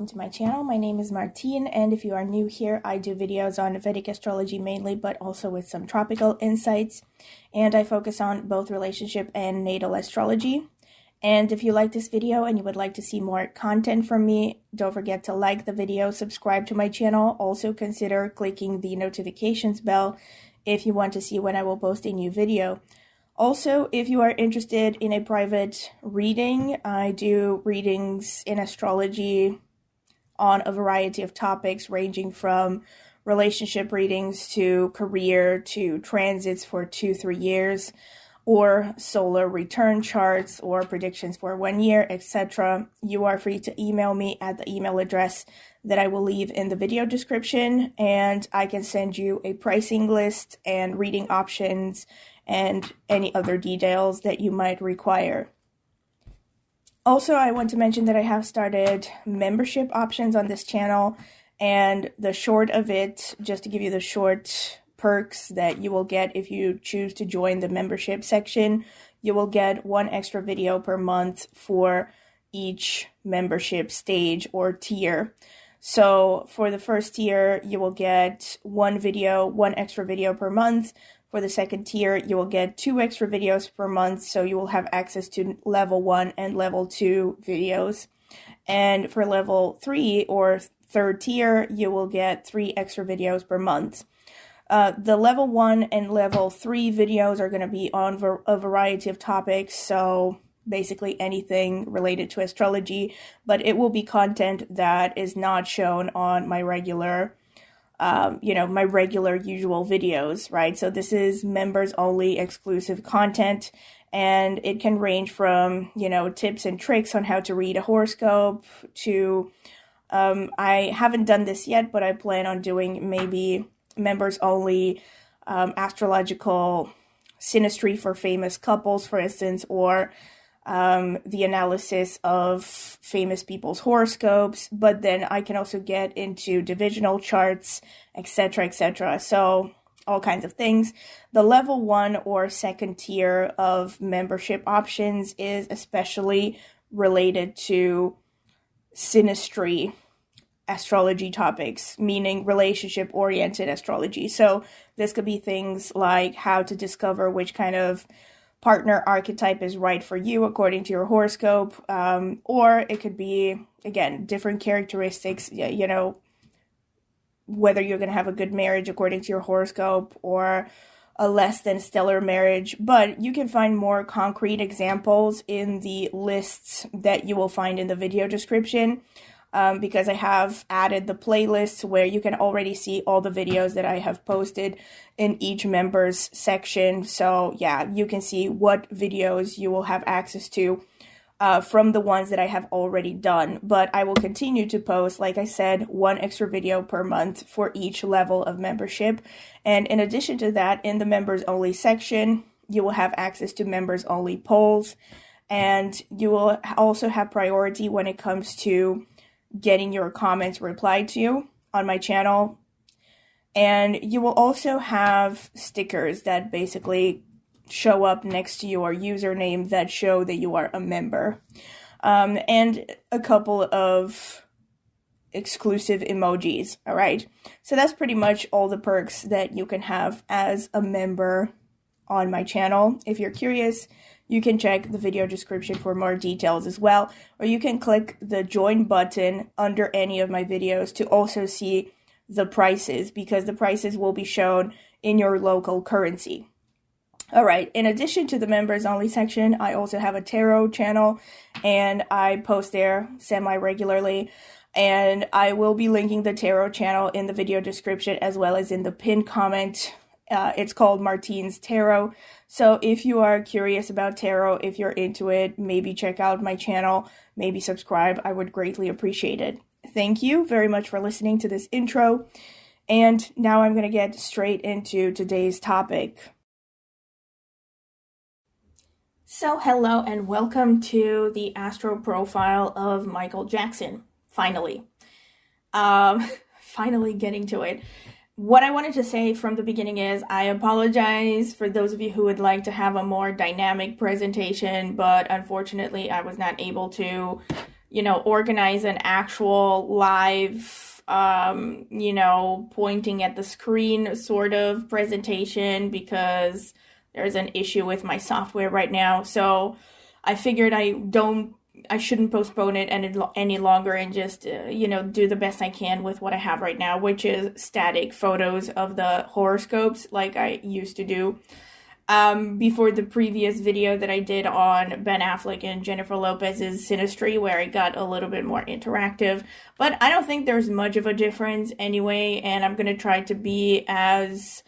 welcome to my channel. My name is Martine, and if you are new here, I do videos on Vedic astrology mainly, but also with some tropical insights, and I focus on both relationship and natal astrology. And if you like this video and you would like to see more content from me, don't forget to like the video, subscribe to my channel. Also consider clicking the notifications bell if you want to see when I will post a new video. Also, if you are interested in a private reading, I do readings in astrology on a variety of topics ranging from relationship readings to career to transits for 2-3 years, or solar return charts or predictions for 1 year, etc. You are free to email me at the email address that I will leave in the video description, and I can send you a pricing list and reading options and any other details that you might require. Also, I want to mention that I have started membership options on this channel, and the short of it, just to give you the short perks that you will get if you choose to join the membership section, you will get 1 extra video per month for each membership stage or tier. So for the first tier, you will get 1 extra video per month. For the second tier, you will get 2 extra videos per month, so you will have access to level 1 and level 2 videos. And for level 3 or third tier, you will get 3 extra videos per month. The level 1 and level 3 videos are going to be on a variety of topics, so basically anything related to astrology, but it will be content that is not shown on my regular usual videos, right? So this is members only exclusive content, and it can range from, tips and tricks on how to read a horoscope to, I haven't done this yet, but I plan on doing maybe members only astrological synastry for famous couples, for instance, or the analysis of famous people's horoscopes, but then I can also get into divisional charts, etc., etc. So all kinds of things. The level 1 or second tier of membership options is especially related to synastry astrology topics, meaning relationship-oriented astrology. So this could be things like how to discover which kind of partner archetype is right for you according to your horoscope, or it could be, again, different characteristics, whether you're going to have a good marriage according to your horoscope or a less than stellar marriage. But you can find more concrete examples in the lists that you will find in the video description, because I have added the playlists where you can already see all the videos that I have posted in each members section. So yeah, you can see what videos you will have access to from the ones that I have already done. But I will continue to post, like I said, 1 extra video per month for each level of membership. And in addition to that, in the members only section, you will have access to members only polls, and you will also have priority when it comes to getting your comments replied to on my channel. And you will also have stickers that basically show up next to your username that show that you are a member, and a couple of exclusive emojis. All right, so that's pretty much all the perks that you can have as a member on my channel. If you're curious, you can check the video description for more details as well, or you can click the join button under any of my videos to also see the prices, because the prices will be shown in your local currency. All right, in addition to the members only section, I also have a tarot channel, and I post there semi-regularly, and I will be linking the tarot channel in the video description as well as in the pinned comment. It's called Martine's Tarot. So if you are curious about tarot, if you're into it, maybe check out my channel, maybe subscribe. I would greatly appreciate it. Thank you very much for listening to this intro. And now I'm going to get straight into today's topic. So hello and welcome to the astro profile of Michael Jackson. Finally. Finally getting to it. What I wanted to say from the beginning is I apologize for those of you who would like to have a more dynamic presentation, but unfortunately I was not able to, organize an actual live, pointing at the screen sort of presentation, because there's an issue with my software right now. So I figured I shouldn't postpone it any longer, and just, do the best I can with what I have right now, which is static photos of the horoscopes like I used to do. Before the previous video that I did on Ben Affleck and Jennifer Lopez's Synastry, where I got a little bit more interactive. But I don't think there's much of a difference anyway, and I'm going to try to be as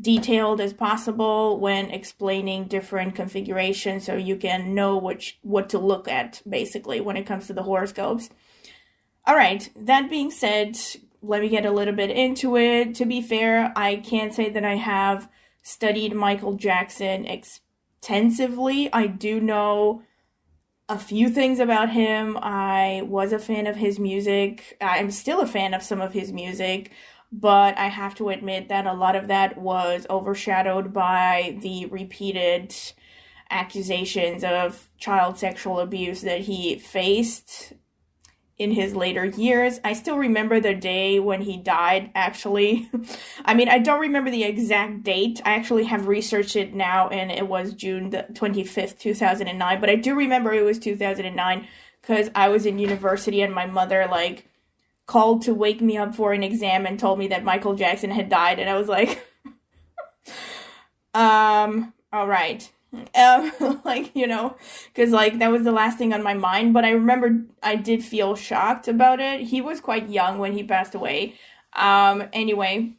detailed as possible when explaining different configurations, so you can know what to look at, basically, when it comes to the horoscopes. All right, that being said, let me get a little bit into it. To be fair, I can't say that I have studied Michael Jackson extensively. I do know a few things about him. I was a fan of his music. I'm still a fan of some of his music, but I have to admit that a lot of that was overshadowed by the repeated accusations of child sexual abuse that he faced in his later years. I still remember the day when he died, actually. I mean, I don't remember the exact date. I actually have researched it now, and it was June the 25th, 2009. But I do remember it was 2009, because I was in university and my mother, called to wake me up for an exam and told me that Michael Jackson had died. And I was like, all right. Because that was the last thing on my mind. But I remember I did feel shocked about it. He was quite young when he passed away. Anyway,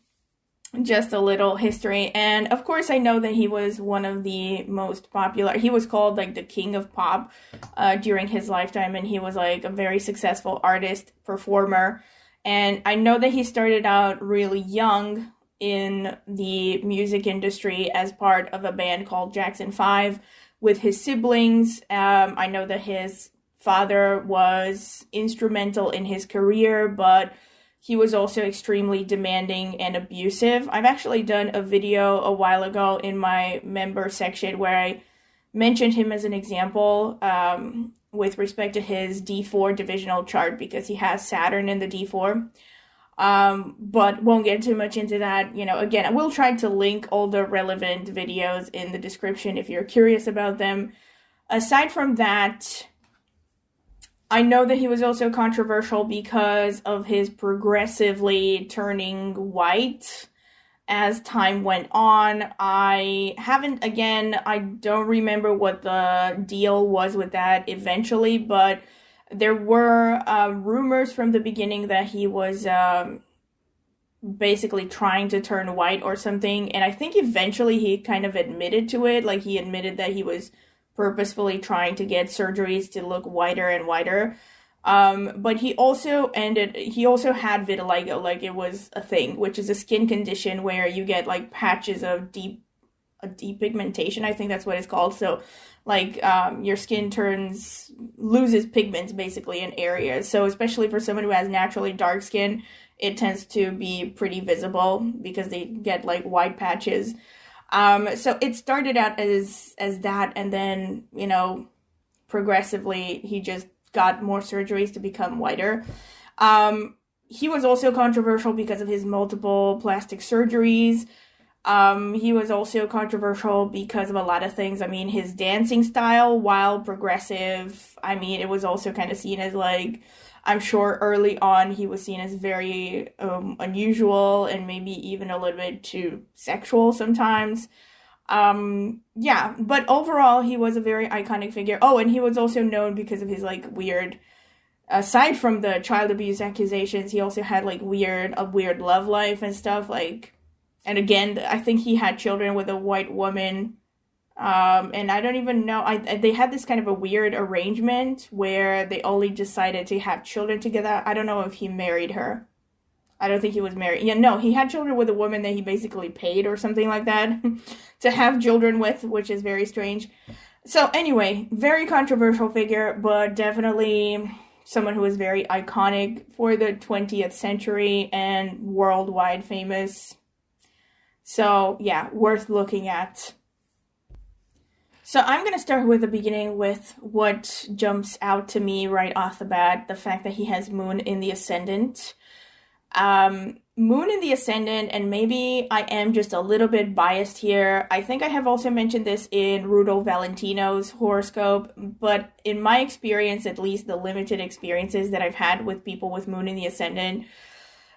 just a little history. And of course, I know that he was one of the most popular. He was called the king of pop during his lifetime, and he was a very successful artist, performer. And I know that he started out really young in the music industry as part of a band called Jackson 5 with his siblings. I know that his father was instrumental in his career, but he was also extremely demanding and abusive. I've actually done a video a while ago in my member section where I mentioned him as an example with respect to his D4 divisional chart, because he has Saturn in the D4. But won't get too much into that. Again, I will try to link all the relevant videos in the description if you're curious about them. Aside from that, I know that he was also controversial because of his progressively turning white as time went on. I don't remember what the deal was with that eventually, but there were rumors from the beginning that he was basically trying to turn white or something, and I think eventually he kind of admitted to it. He admitted that he was purposefully trying to get surgeries to look whiter and whiter. But he also had vitiligo, it was a thing, which is a skin condition where you get patches of deep pigmentation. I think that's what it's called. So your skin loses pigments basically in areas. So especially for someone who has naturally dark skin, it tends to be pretty visible because they get white patches. So it started out as that, and then, progressively he just got more surgeries to become whiter. He was also controversial because of his multiple plastic surgeries. He was also controversial because of a lot of things. I mean, his dancing style, while progressive, it was also kind of seen as I'm sure early on he was seen as very unusual and maybe even a little bit too sexual sometimes. But overall he was a very iconic figure. Oh, and he was also known because of his weird, aside from the child abuse accusations, he also had a weird love life and stuff. And again, I think he had children with a white woman. And I don't even know, they had this kind of a weird arrangement where they only decided to have children together. I don't know if he married her. I don't think he was married. Yeah, no, he had children with a woman that he basically paid or something like that to have children with, which is very strange. So anyway, very controversial figure, but definitely someone who was very iconic for the 20th century and worldwide famous. So yeah, worth looking at. So I'm going to start with the beginning with what jumps out to me right off the bat, the fact that he has Moon in the Ascendant. Moon in the Ascendant, and maybe I am just a little bit biased here. I think I have also mentioned this in Rudolph Valentino's horoscope, but in my experience, at least the limited experiences that I've had with people with Moon in the Ascendant,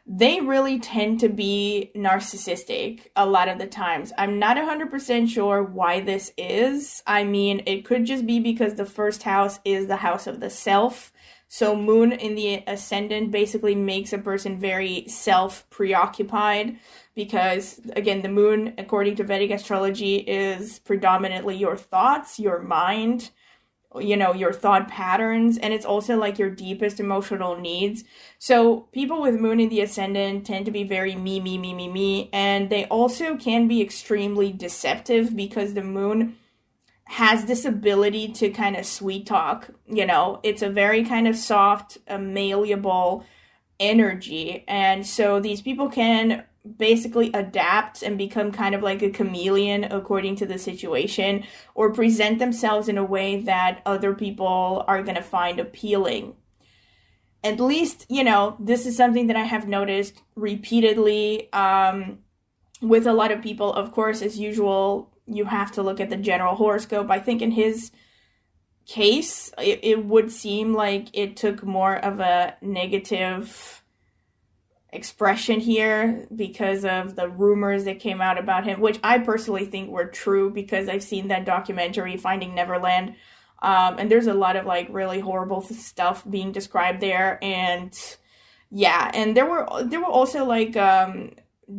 they really tend to be narcissistic a lot of the times. I'm not 100% sure why this is. I mean, it could just be because the first house is the house of the self. So Moon in the Ascendant basically makes a person very self-preoccupied because, again, the Moon, according to Vedic astrology, is predominantly your thoughts, your mind, your thought patterns, and it's also like your deepest emotional needs. So people with Moon in the Ascendant tend to be very me, and they also can be extremely deceptive because the Moon has this ability to kind of sweet talk. It's a very kind of soft, malleable energy, and so these people can basically adapt and become kind of like a chameleon according to the situation, or present themselves in a way that other people are going to find appealing. At least, this is something that I have noticed repeatedly with a lot of people. Of course, as usual, you have to look at the general horoscope. I think in his case, it would seem like it took more of a negative expression here because of the rumors that came out about him, which I personally think were true because I've seen that documentary Finding Neverland, and there's a lot of like really horrible stuff being described there. And yeah, and there were also like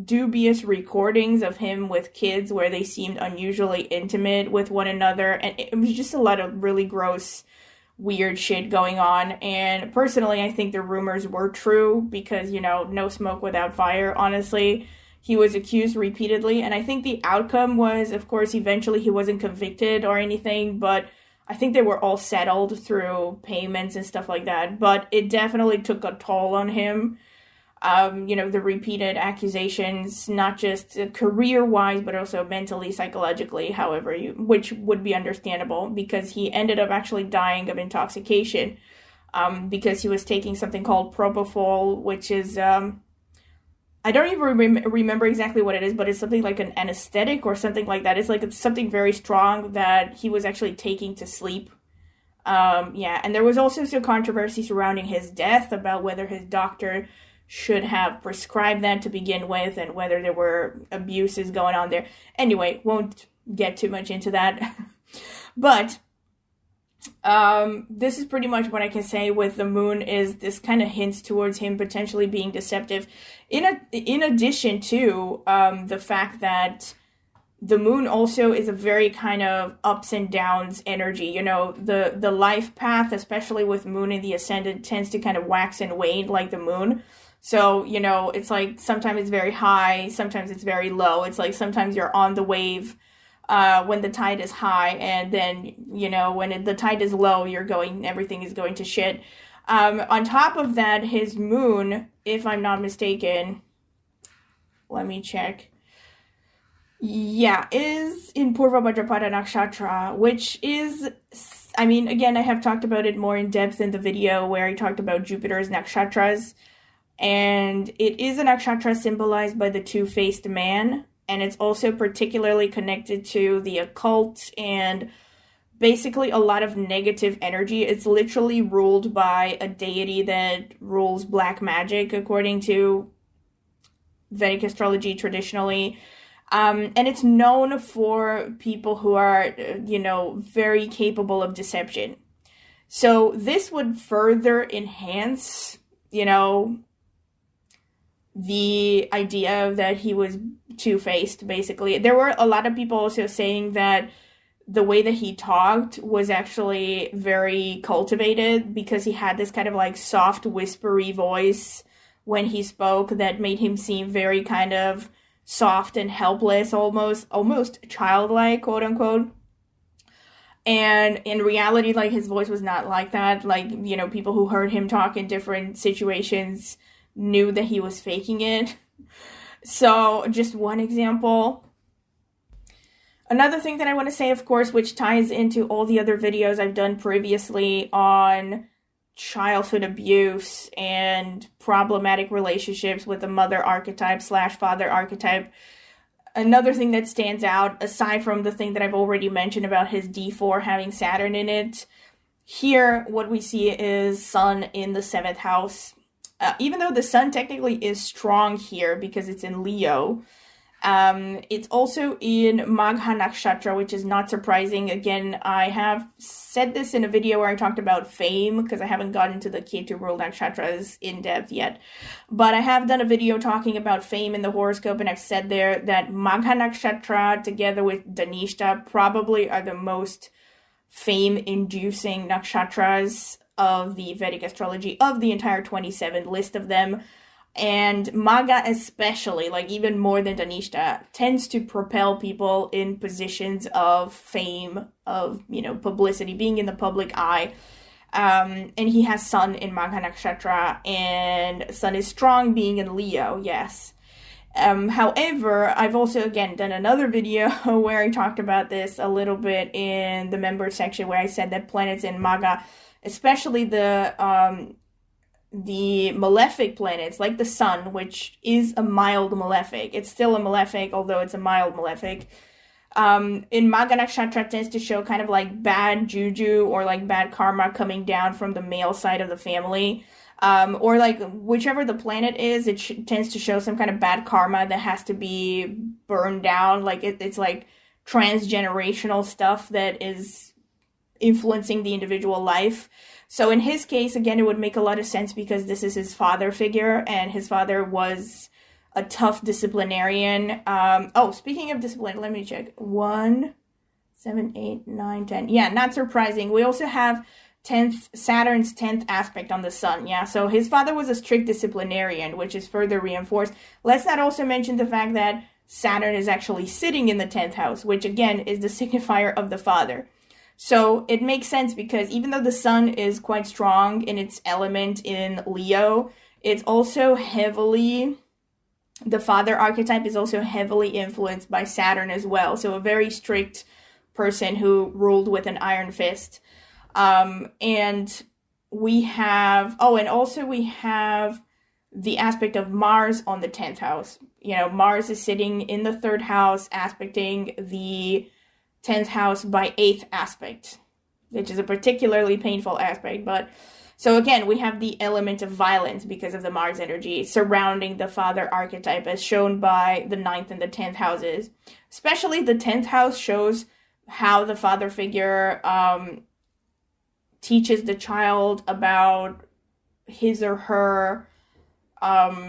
dubious recordings of him with kids where they seemed unusually intimate with one another, and it was just a lot of really gross, weird shit going on. And personally, I think the rumors were true because, no smoke without fire, honestly. He was accused repeatedly, and I think the outcome was, of course, eventually he wasn't convicted or anything, but I think they were all settled through payments and stuff like that. But it definitely took a toll on him. The repeated accusations, not just career-wise, but also mentally, psychologically, which would be understandable because he ended up actually dying of intoxication because he was taking something called propofol, which is, I don't even remember exactly what it is, but it's something like an anesthetic or something like that. It's something very strong that he was actually taking to sleep. And there was also some controversy surrounding his death about whether his doctor should have prescribed that to begin with and whether there were abuses going on there. Anyway, won't get too much into that. But this is pretty much what I can say with the Moon, is this kind of hints towards him potentially being deceptive. In addition to the fact that the Moon also is a very kind of ups and downs energy. The life path, especially with Moon in the Ascendant, tends to kind of wax and wane like the Moon. So, it's like sometimes it's very high, sometimes it's very low. It's like sometimes you're on the wave when the tide is high, and then, when the tide is low, everything is going to shit. On top of that, his Moon, if I'm not mistaken, let me check. Yeah, is in Purva Bhadrapada Nakshatra, which is, again, I have talked about it more in depth in the video where I talked about Jupiter's nakshatras. And it is a nakshatra symbolized by the two-faced man, and it's also particularly connected to the occult and basically a lot of negative energy. It's literally ruled by a deity that rules black magic, according to Vedic astrology traditionally. And it's known for people who are, very capable of deception. So this would further enhance, the idea that he was two-faced, basically. There were a lot of people also saying that the way that he talked was actually very cultivated because he had this kind of like soft, whispery voice when he spoke that made him seem very kind of soft and helpless, almost childlike, quote unquote. And in reality, like, his voice was not like that. Like, people who heard him talk in different situations knew that he was faking it. So, just one example. Another thing that I want to say, of course, which ties into all the other videos I've done previously on childhood abuse and problematic relationships with the mother archetype slash father archetype. Another thing that stands out, aside from the thing that I've already mentioned about his D4 having Saturn in it, here what we see is Sun in the 7th house. Even though the Sun technically is strong here because it's in Leo, it's also in Magha Nakshatra, which is not surprising. Again, I have said this in a video where I talked about fame, because I haven't gotten to the Ketu rule nakshatras in depth yet. But I have done a video talking about fame in the horoscope, and I've said there that Magha Nakshatra together with Dhanishta probably are the most fame-inducing nakshatras of the Vedic astrology, of the entire 27 list of them. And Magha especially, like even more than Dhanishta, tends to propel people in positions of fame, of, publicity, being in the public eye. And he has Sun in Magha Nakshatra, and Sun is strong being in Leo, yes. However, I've also, again, done another video where I talked about this a little bit in the members section, where I said that planets in Magha, especially the malefic planets, like the Sun, which is a mild malefic. It's still a malefic, although it's a mild malefic. In Magha Nakshatra tends to show kind of like bad juju or like bad karma coming down from the male side of the family. Or like whichever the planet is, it tends to show some kind of bad karma that has to be burned down. Like it's like transgenerational stuff that is influencing the individual life. So in his case, again, it would make a lot of sense because this is his father figure, and his father was a tough disciplinarian. Speaking of discipline, let me check. 1, 7, 8, 9, 10. Yeah, not surprising. We also have Saturn's 10th aspect on the Sun. Yeah, so his father was a strict disciplinarian, which is further reinforced. Let's not also mention the fact that Saturn is actually sitting in the 10th house, which again is the signifier of the father. So it makes sense because even though the Sun is quite strong in its element in Leo, it's also the father archetype is also heavily influenced by Saturn as well. So a very strict person who ruled with an iron fist. And we have the aspect of Mars on the 10th house. Mars is sitting in the 3rd house, aspecting the 10th house by 8th aspect, which is a particularly painful aspect. But so again, we have the element of violence because of the Mars energy surrounding the father archetype, as shown by the 9th and the 10th houses. Especially the 10th house shows how the father figure teaches the child about his or her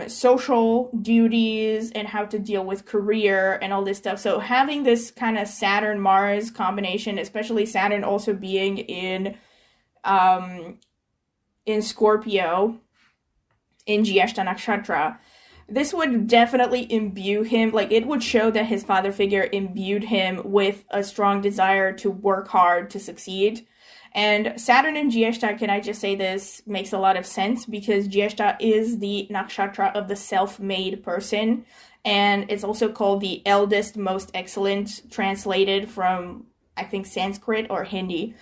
social duties and how to deal with career and all this stuff. So having this kind of Saturn-Mars combination, especially Saturn also being in Scorpio, in Jyeshta Nakshatra, this would definitely imbue him, like it would show that his father figure imbued him with a strong desire to work hard to succeed. And Saturn in Jyeshta, can I just say this, makes a lot of sense because Jyeshta is the nakshatra of the self-made person. And it's also called the eldest most excellent, translated from, I think, Sanskrit or Hindi.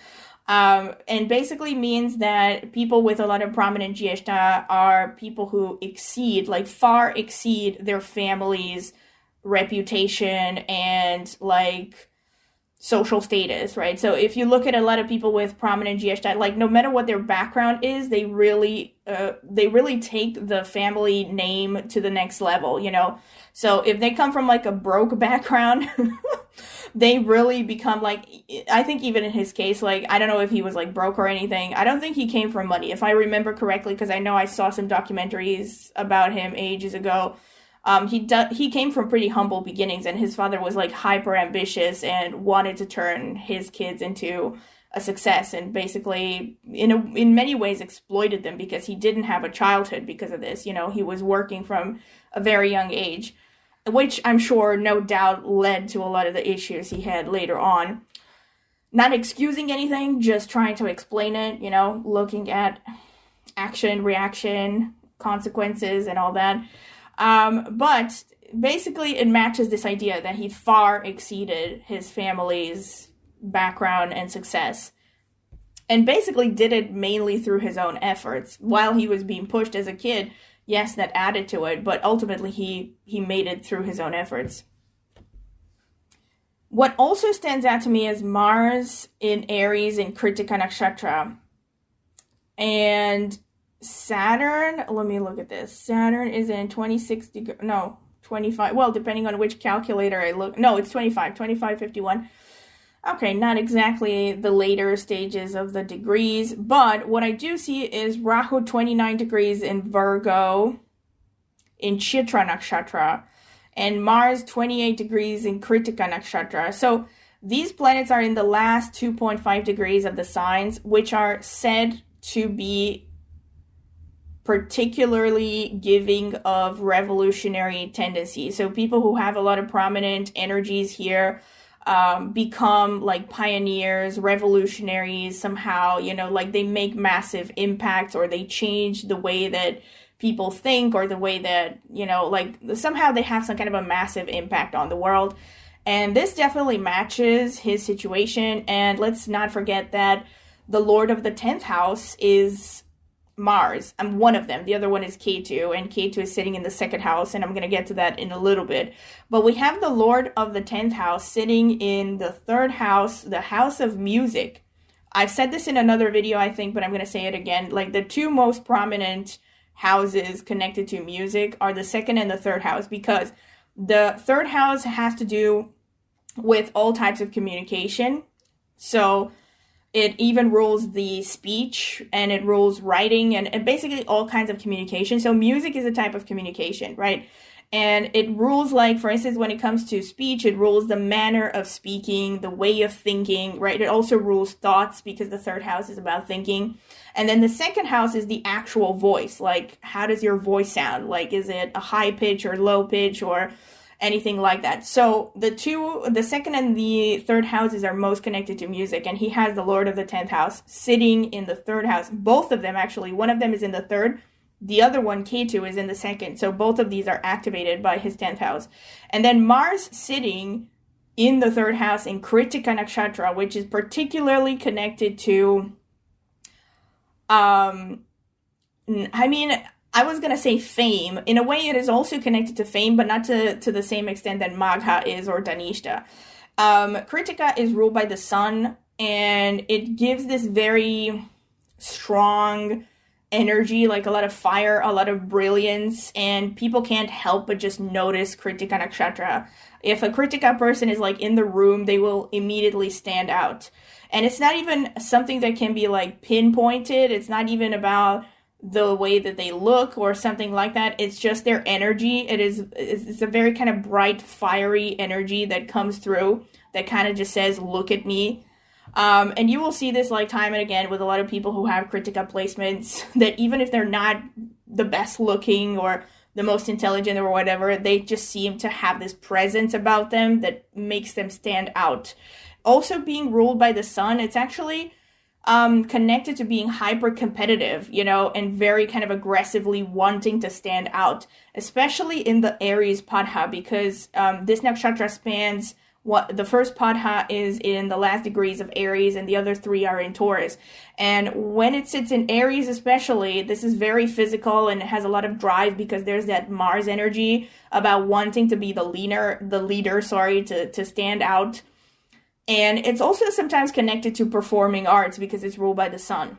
And basically means that people with a lot of prominent Jyeshta are people who far exceed their family's reputation and social status, right? So if you look at a lot of people with prominent Jyeshta, no matter what their background is, they really take the family name to the next level, So if they come from a broke background, they really become I think even in his case, I don't know if he was broke or anything. I don't think he came from money, if I remember correctly, because I know I saw some documentaries about him ages ago. He came from pretty humble beginnings, and his father was hyper ambitious and wanted to turn his kids into a success, and basically in many ways exploited them because he didn't have a childhood because of this. He was working from a very young age, which I'm sure no doubt led to a lot of the issues he had later on. Not excusing anything, just trying to explain it, looking at action, reaction, consequences, and all that. But basically it matches this idea that he far exceeded his family's background and success, and basically did it mainly through his own efforts. While he was being pushed as a kid, yes, that added to it, but ultimately he made it through his own efforts. What also stands out to me is Mars in Aries in Kritika Nakshatra. And Saturn, let me look at this. Saturn is in 25. Well, depending on which calculator I look. No, it's 25, 51. Okay, not exactly the later stages of the degrees, but what I do see is Rahu 29 degrees in Virgo in Chitra Nakshatra, and Mars 28 degrees in Kritika Nakshatra. So these planets are in the last 2.5 degrees of the signs, which are said to be particularly giving of revolutionary tendencies. So people who have a lot of prominent energies here become like pioneers, revolutionaries somehow, like they make massive impacts, or they change the way that people think, or the way that, like somehow they have some kind of a massive impact on the world. And this definitely matches his situation. And let's not forget that the Lord of the 10th house is Mars. I'm one of them. The other one is Ketu, and Ketu is sitting in the second house, and I'm going to get to that in a little bit. But we have the Lord of the 10th house sitting in the third house, the house of music. I've said this in another video, I think, but I'm going to say it again. Like the two most prominent houses connected to music are the second and the third house, because the third house has to do with all types of communication. So it even rules the speech, and it rules writing, and basically all kinds of communication. So music is a type of communication, right? And it rules, like, for instance, when it comes to speech, it rules the manner of speaking, the way of thinking, right? It also rules thoughts, because the third house is about thinking. And then the second house is the actual voice. Like, how does your voice sound? Like, is it a high pitch or low pitch or anything like that? So the second and the third houses are most connected to music, and he has the Lord of the 10th house sitting in the third house. Both of them, actually, one of them is in the third, the other one, Ketu, is in the second. So both of these are activated by his 10th house. And then Mars sitting in the third house in Kritika Nakshatra, which is particularly connected to I was going to say fame. In a way, it is also connected to fame, but not to the same extent that Magha is, or Dhanishta. Kritika is ruled by the sun, and it gives this very strong energy, like a lot of fire, a lot of brilliance, and people can't help but just notice Kritika Nakshatra. If a Kritika person is like in the room, they will immediately stand out. And it's not even something that can be like pinpointed. It's not even about the way that they look or something like that. It's just their energy. It's a very kind of bright, fiery energy that comes through that kind of just says, look at me. And you will see this like time and again with a lot of people who have Kritika placements, that even if they're not the best looking or the most intelligent or whatever, they just seem to have this presence about them that makes them stand out. Also being ruled by the sun, it's actually connected to being hyper competitive, and very kind of aggressively wanting to stand out, especially in the Aries Padha, because this nakshatra spans the first Padha is in the last degrees of Aries, and the other three are in Taurus. And when it sits in Aries especially, this is very physical, and it has a lot of drive, because there's that Mars energy about wanting to be the leader, to stand out. And it's also sometimes connected to performing arts, because it's ruled by the sun.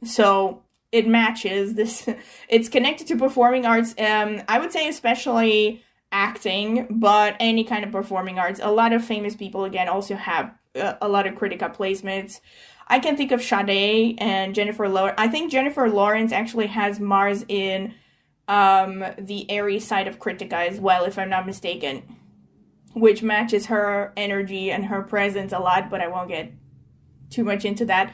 So it matches this. It's connected to performing arts. I would say especially acting, but any kind of performing arts. A lot of famous people, again, also have a lot of Kritika placements. I can think of Sade and Jennifer Lawrence. I think Jennifer Lawrence actually has Mars in the Aries side of Kritika as well, if I'm not mistaken, which matches her energy and her presence a lot, but I won't get too much into that.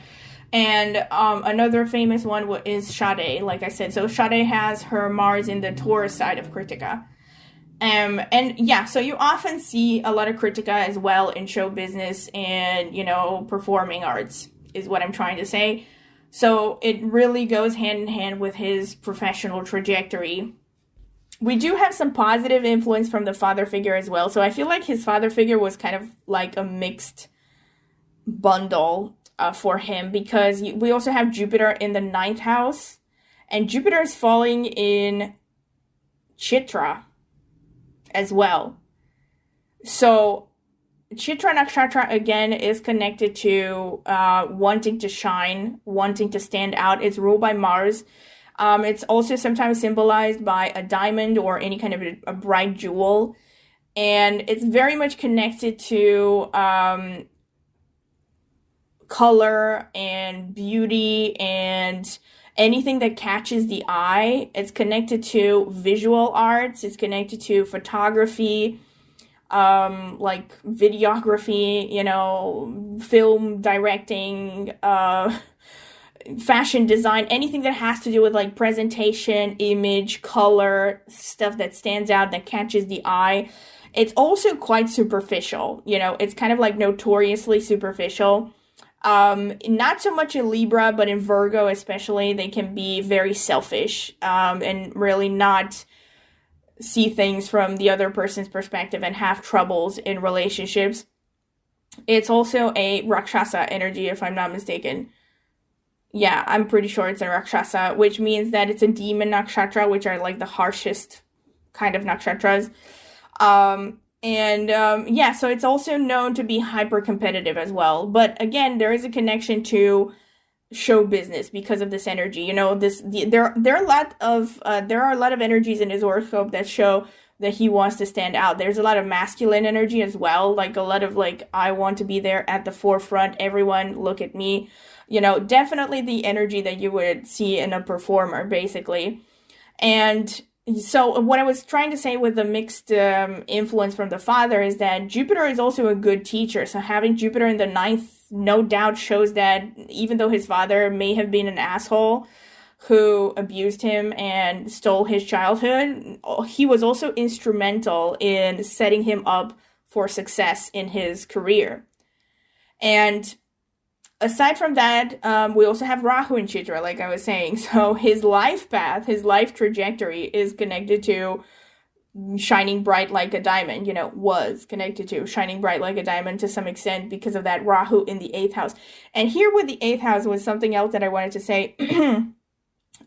And another famous one is Sade, like I said. So Sade has her Mars in the Taurus side of Kritika. And yeah, so you often see a lot of Kritika as well in show business and, performing arts, is what I'm trying to say. So it really goes hand in hand with his professional trajectory. We do have some positive influence from the father figure as well. So I feel like his father figure was kind of like a mixed bundle for him, because we also have Jupiter in the ninth house, and Jupiter is falling in Chitra as well. So Chitra Nakshatra again is connected to wanting to shine, wanting to stand out. It's ruled by Mars. It's also sometimes symbolized by a diamond or any kind of a bright jewel. And it's very much connected to color and beauty and anything that catches the eye. It's connected to visual arts. It's connected to photography, like videography, film directing, fashion design, anything that has to do with like presentation, image, color, stuff that stands out, that catches the eye. It's also quite superficial, it's kind of like notoriously superficial. Not so much in Libra, but in Virgo especially, they can be very selfish, and really not see things from the other person's perspective and have troubles in relationships. It's also a Rakshasa energy, if I'm not mistaken. Yeah, I'm pretty sure it's a Rakshasa, which means that it's a demon nakshatra, which are like the harshest kind of nakshatras. So it's also known to be hyper competitive as well. But again, there is a connection to show business because of this energy. There are a lot of energies in his horoscope that show that he wants to stand out. There's a lot of masculine energy as well, like a lot of like, I want to be there at the forefront. Everyone look at me. Definitely the energy that you would see in a performer, basically. And so what I was trying to say with the mixed influence from the father is that Jupiter is also a good teacher. So having Jupiter in the ninth, no doubt shows that even though his father may have been an asshole who abused him and stole his childhood, he was also instrumental in setting him up for success in his career. And aside from that, we also have Rahu in Chitra, like I was saying. So his life path, his life trajectory is connected to shining bright like a diamond, was connected to shining bright like a diamond to some extent because of that Rahu in the 8th house. And here with the 8th house was something else that I wanted to say.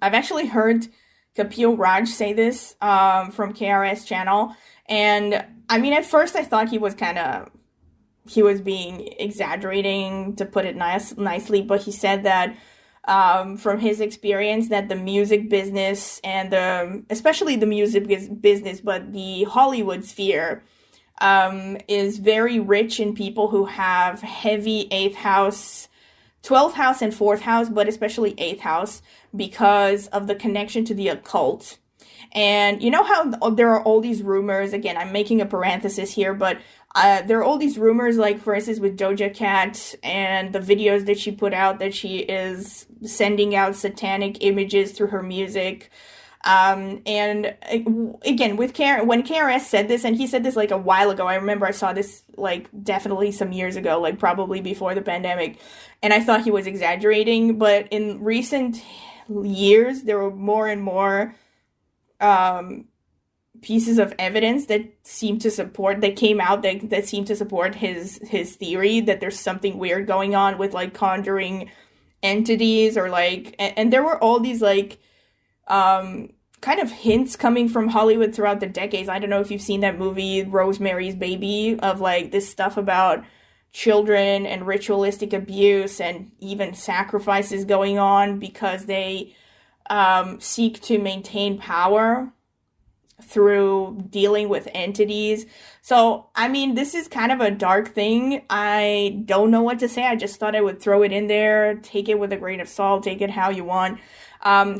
I've actually heard Kapil Raj say this from KRS channel. And I mean, at first I thought he was being exaggerating, to put it nicely, but he said that from his experience that the music business and especially the music business, but the Hollywood sphere is very rich in people who have heavy 8th house, 12th house and 4th house, but especially 8th house because of the connection to the occult. And you know how there are all these rumors, again, I'm making a parenthesis here, but there are all these rumors, like, for instance, with Doja Cat and the videos that she put out that she is sending out satanic images through her music. And again, when KRS said this, and he said this like a while ago, I remember I saw this like definitely some years ago, like probably before the pandemic, and I thought he was exaggerating, but in recent years, there were more and more pieces of evidence that came out that seemed to support his theory that there's something weird going on with like conjuring entities, or like, and there were all these like kind of hints coming from Hollywood throughout the decades. I don't know if you've seen that movie Rosemary's Baby, of like this stuff about children and ritualistic abuse and even sacrifices going on because they seek to maintain power through dealing with entities. So, I mean, this is kind of a dark thing. I don't know what to say. I just thought I would throw it in there. Take it with a grain of salt. Take it how you want.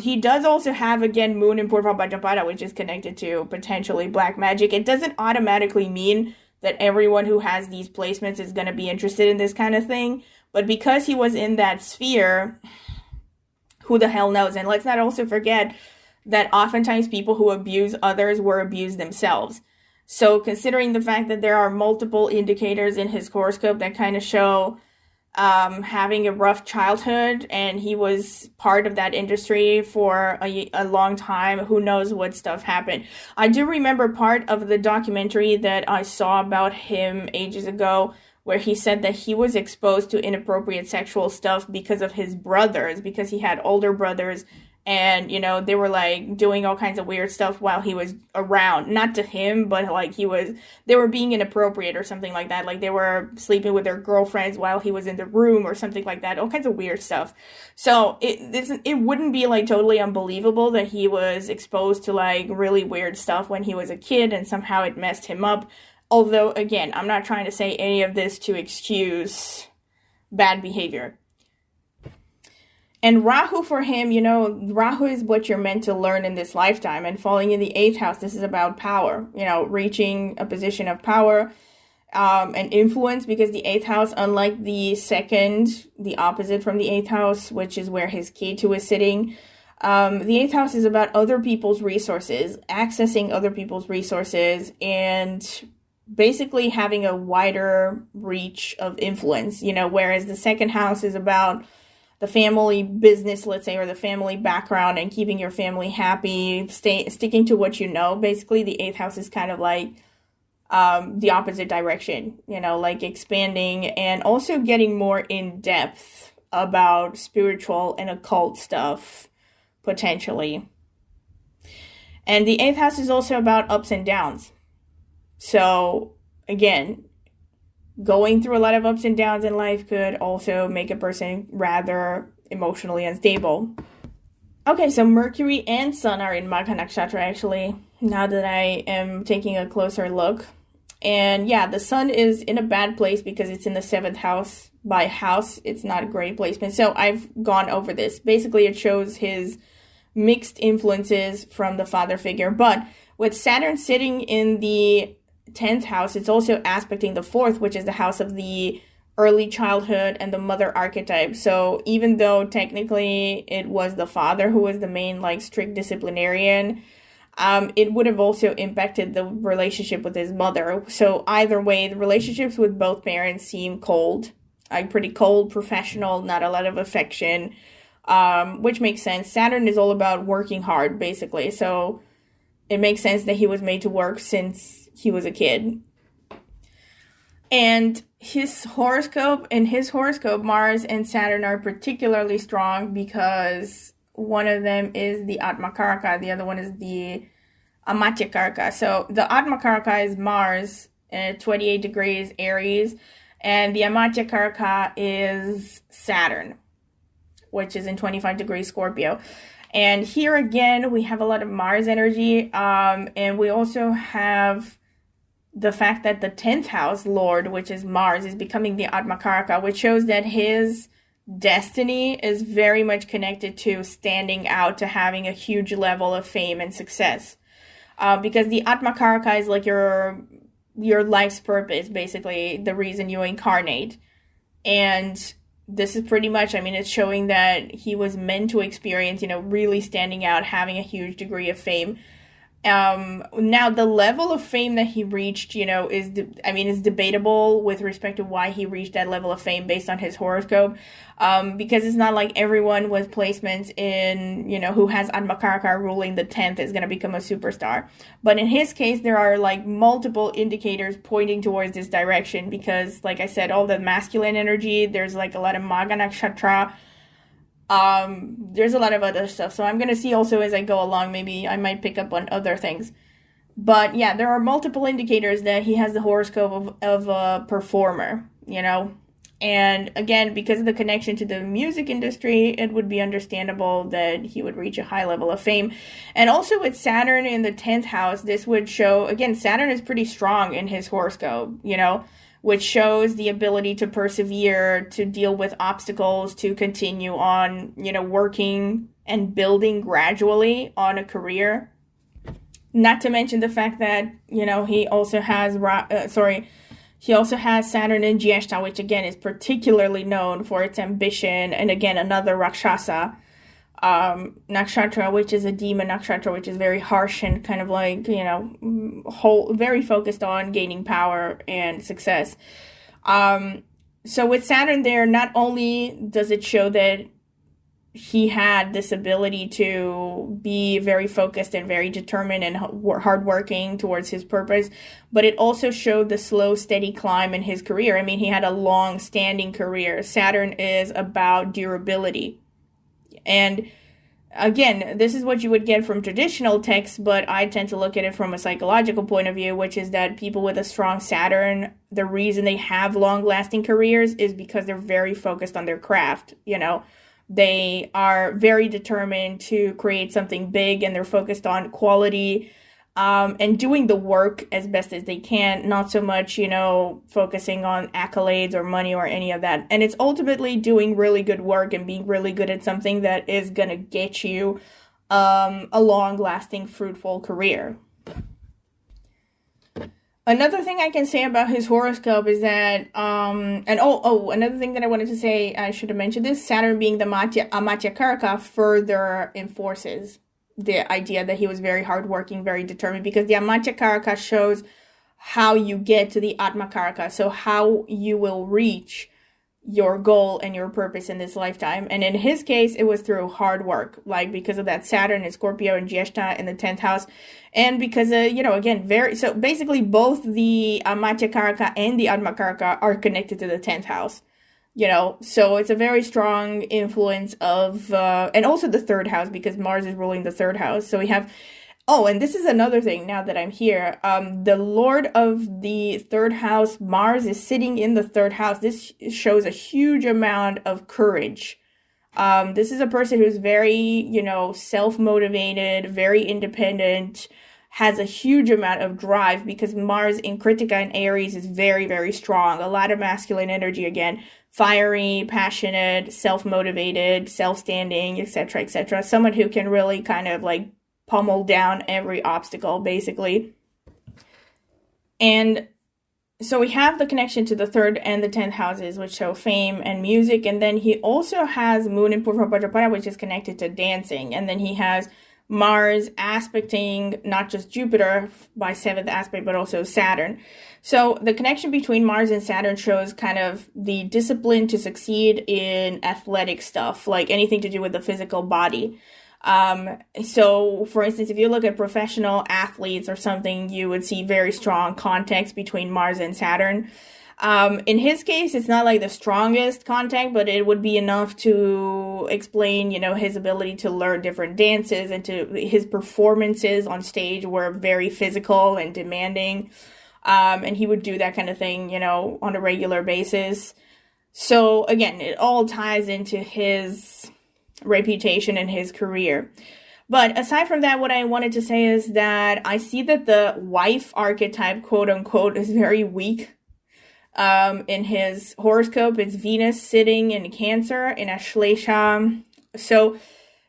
He does also have, again, Moon in Purva Bhajapada, which is connected to potentially black magic. It doesn't automatically mean that everyone who has these placements is going to be interested in this kind of thing. But because he was in that sphere, who the hell knows? And let's not also forget that oftentimes people who abuse others were abused themselves. So considering the fact that there are multiple indicators in his horoscope that kind of show having a rough childhood, and he was part of that industry for a long time. Who knows what stuff happened. I do remember part of the documentary that I saw about him ages ago, where he said that he was exposed to inappropriate sexual stuff because of his brothers, because he had older brothers, and they were like doing all kinds of weird stuff while he was around. Not to him, but like they were being inappropriate or something like that. Like they were sleeping with their girlfriends while he was in the room or something like that. All kinds of weird stuff. So it wouldn't be like totally unbelievable that he was exposed to like really weird stuff when he was a kid and somehow it messed him up. Although, again, I'm not trying to say any of this to excuse bad behavior. And Rahu for him, Rahu is what you're meant to learn in this lifetime. And falling in the 8th house, this is about power, reaching a position of power and influence, because the 8th house, unlike the second, the opposite from the 8th house, which is where his Ketu is sitting, the 8th house is about other people's resources, accessing other people's resources, and basically having a wider reach of influence, whereas the second house is about the family business, let's say, or the family background and keeping your family happy, sticking to what you know. Basically, the 8th house is kind of like the opposite direction, like expanding and also getting more in depth about spiritual and occult stuff, potentially. And the 8th house is also about ups and downs. So, again, going through a lot of ups and downs in life could also make a person rather emotionally unstable. Okay, so Mercury and Sun are in Magha Nakshatra, actually, now that I am taking a closer look. And yeah, the Sun is in a bad place because it's in the 7th house. By house, it's not a great placement. So I've gone over this. Basically, it shows his mixed influences from the father figure. But with Saturn sitting in the 10th house, it's also aspecting the 4th, which is the house of the early childhood and the mother archetype. So even though technically it was the father who was the main like strict disciplinarian, it would have also impacted the relationship with his mother. So either way, the relationships with both parents seem cold, like pretty cold, professional, not a lot of affection, which makes sense. Saturn is all about working hard, basically. So it makes sense that he was made to work since he was a kid. And his horoscope, Mars and Saturn are particularly strong because one of them is the Atmakaraka, the other one is the Amatyakaraka. So the Atmakaraka is Mars at 28 degrees Aries, and the Amatyakaraka is Saturn, which is in 25 degrees Scorpio. And here again, we have a lot of Mars energy, and we also have the fact that the 10th house lord, which is Mars, is becoming the Atmakaraka, which shows that his destiny is very much connected to standing out, to having a huge level of fame and success. Because the Atmakaraka is like your life's purpose, basically, the reason you incarnate. And this is pretty much, it's showing that he was meant to experience, really standing out, having a huge degree of fame. Now the level of fame that he reached, is debatable with respect to why he reached that level of fame based on his horoscope. Because it's not like everyone with placements in, who has Atmakaraka ruling the 10th is going to become a superstar. But in his case, there are like multiple indicators pointing towards this direction because, like I said, all the masculine energy, there's like a lot of Magha Nakshatra. There's a lot of other stuff. So I'm going to see also as I go along, maybe I might pick up on other things. But yeah, there are multiple indicators that he has the horoscope of a performer, And again, because of the connection to the music industry, it would be understandable that he would reach a high level of fame. And also with Saturn in the 10th house, this would show, again, Saturn is pretty strong in his horoscope, which shows the ability to persevere, to deal with obstacles, to continue on, working and building gradually on a career. Not to mention the fact that, he also has Saturn in Jyeshta, which again is particularly known for its ambition, and again another Rakshasa nakshatra, which is a demon nakshatra, which is very harsh and kind of like, very focused on gaining power and success. So with Saturn there, not only does it show that he had this ability to be very focused and very determined and hardworking towards his purpose, but it also showed the slow, steady climb in his career. I mean, he had a long-standing career. Saturn is about durability. And again, this is what you would get from traditional texts, but I tend to look at it from a psychological point of view, which is that people with a strong Saturn, the reason they have long-lasting careers is because they're very focused on their craft, you know. They are very determined to create something big, and they're focused on quality and doing the work as best as they can, not so much, you know, focusing on accolades or money or any of that. And it's ultimately doing really good work and being really good at something that is going to get you a long-lasting, fruitful career. Another thing I can say about his horoscope is that, another thing that I wanted to say, I should have mentioned this, Saturn being the Amatya Karaka further enforces the idea that he was very hardworking, very determined, because the Amatya Karaka shows how you get to the Atma Karaka, so how you will reach your goal and your purpose in this lifetime. And in his case, it was through hard work, like because of that Saturn and Scorpio and Jyeshta in the 10th house. And because, again, so basically both the Amatya Karaka and the Atma Karaka are connected to the 10th house, you know, so it's a very strong influence of, and also the 3rd house, because Mars is ruling the 3rd house. So we have, and this is another thing now that I'm here. The Lord of the 3rd house, Mars, is sitting in the 3rd house. This shows a huge amount of courage. This is a person who's very, you know, self-motivated, very independent, has a huge amount of drive, because Mars in Kritika and Aries is very, very strong. A lot of masculine energy again. Fiery, passionate, self-motivated, self-standing, etc., etc. Someone who can really kind of like pummel down every obstacle, basically. And so we have the connection to the 3rd and the 10th houses, which show fame and music. And then he also has Moon in Purva Bhadrapada, which is connected to dancing. And then he has Mars aspecting not just Jupiter by 7th aspect, but also Saturn. So the connection between Mars and Saturn shows kind of the discipline to succeed in athletic stuff, like anything to do with the physical body. So for instance, if you look at professional athletes or something, you would see very strong context between Mars and Saturn. In his case, it's not like the strongest contact, but it would be enough to explain, you know, his ability to learn different dances, and to his performances on stage were very physical and demanding. And he would do that kind of thing, you know, on a regular basis. So again, it all ties into his reputation and his career. But aside from that, what I wanted to say is that I see that the wife archetype, quote unquote, is very weak. In his horoscope, it's Venus sitting in Cancer in Ashlesha. So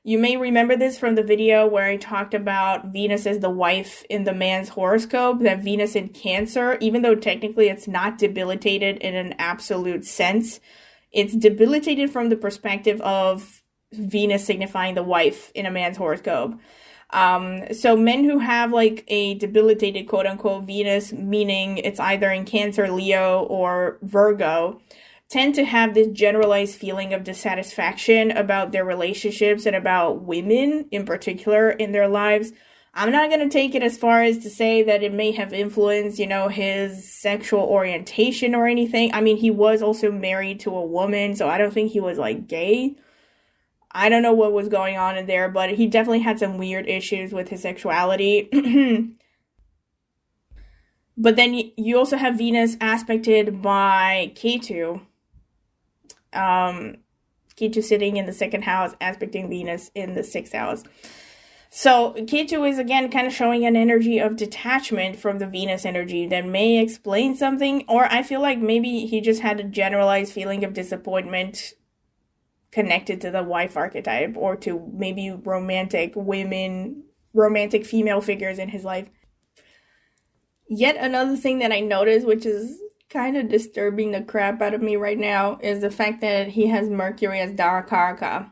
you may remember this from the video where I talked about Venus as the wife in the man's horoscope, that Venus in Cancer, even though technically it's not debilitated in an absolute sense, it's debilitated from the perspective of Venus signifying the wife in a man's horoscope. So men who have like a debilitated quote unquote Venus, meaning it's either in Cancer, Leo, or Virgo, tend to have this generalized feeling of dissatisfaction about their relationships and about women in particular in their lives. I'm not going to take it as far as to say that it may have influenced, you know, his sexual orientation or anything. I mean, he was also married to a woman, so I don't think he was like gay. I don't know what was going on in there, but he definitely had some weird issues with his sexuality. But then you also have Venus aspected by Ketu. Ketu sitting in the 2nd house, aspecting Venus in the 6th house. So Ketu is again kind of showing an energy of detachment from the Venus energy that may explain something, or I feel like maybe he just had a generalized feeling of disappointment connected to the wife archetype, or to maybe romantic female figures in his life. Yet another thing that I noticed, which is kind of disturbing the crap out of me right now, is the fact that he has Mercury as Darakaraka.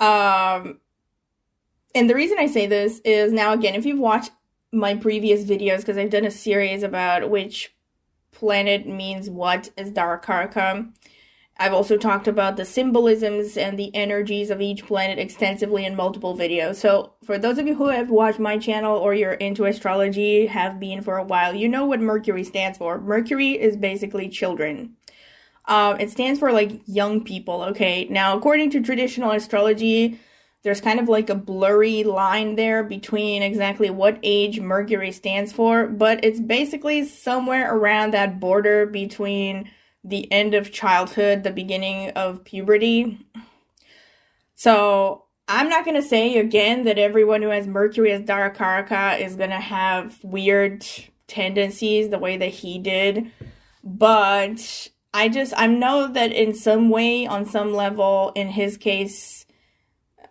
And the reason I say this is, now again, if you've watched my previous videos, because I've done a series about which planet means what as Darakaraka. I've also talked about the symbolisms and the energies of each planet extensively in multiple videos. So for those of you who have watched my channel or you're into astrology, have been for a while, you know what Mercury stands for. Mercury is basically children. It stands for like young people, okay? Now, according to traditional astrology, there's kind of like a blurry line there between exactly what age Mercury stands for, but it's basically somewhere around that border between the end of childhood, the beginning of puberty. So I'm not going to say again that everyone who has Mercury as Darakaraka is going to have weird tendencies the way that he did, but I know that in some way, on some level, in his case,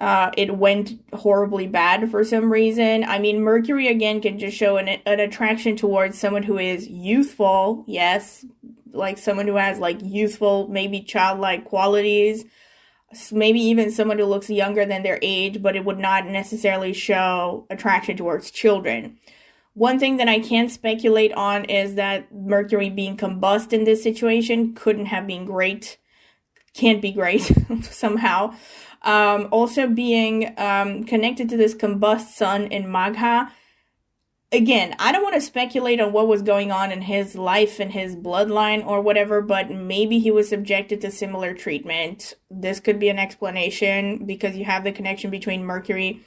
it went horribly bad for some reason. I mean, Mercury again can just show an attraction towards someone who is youthful, yes, like someone who has like youthful, maybe childlike qualities, maybe even someone who looks younger than their age, but it would not necessarily show attraction towards children. One thing that I can speculate on is that Mercury being combust in this situation couldn't have been great, can't be great somehow. Also being connected to this combust sun in Magha. Again, I don't want to speculate on what was going on in his life and his bloodline or whatever, but maybe he was subjected to similar treatment. This could be an explanation because you have the connection between Mercury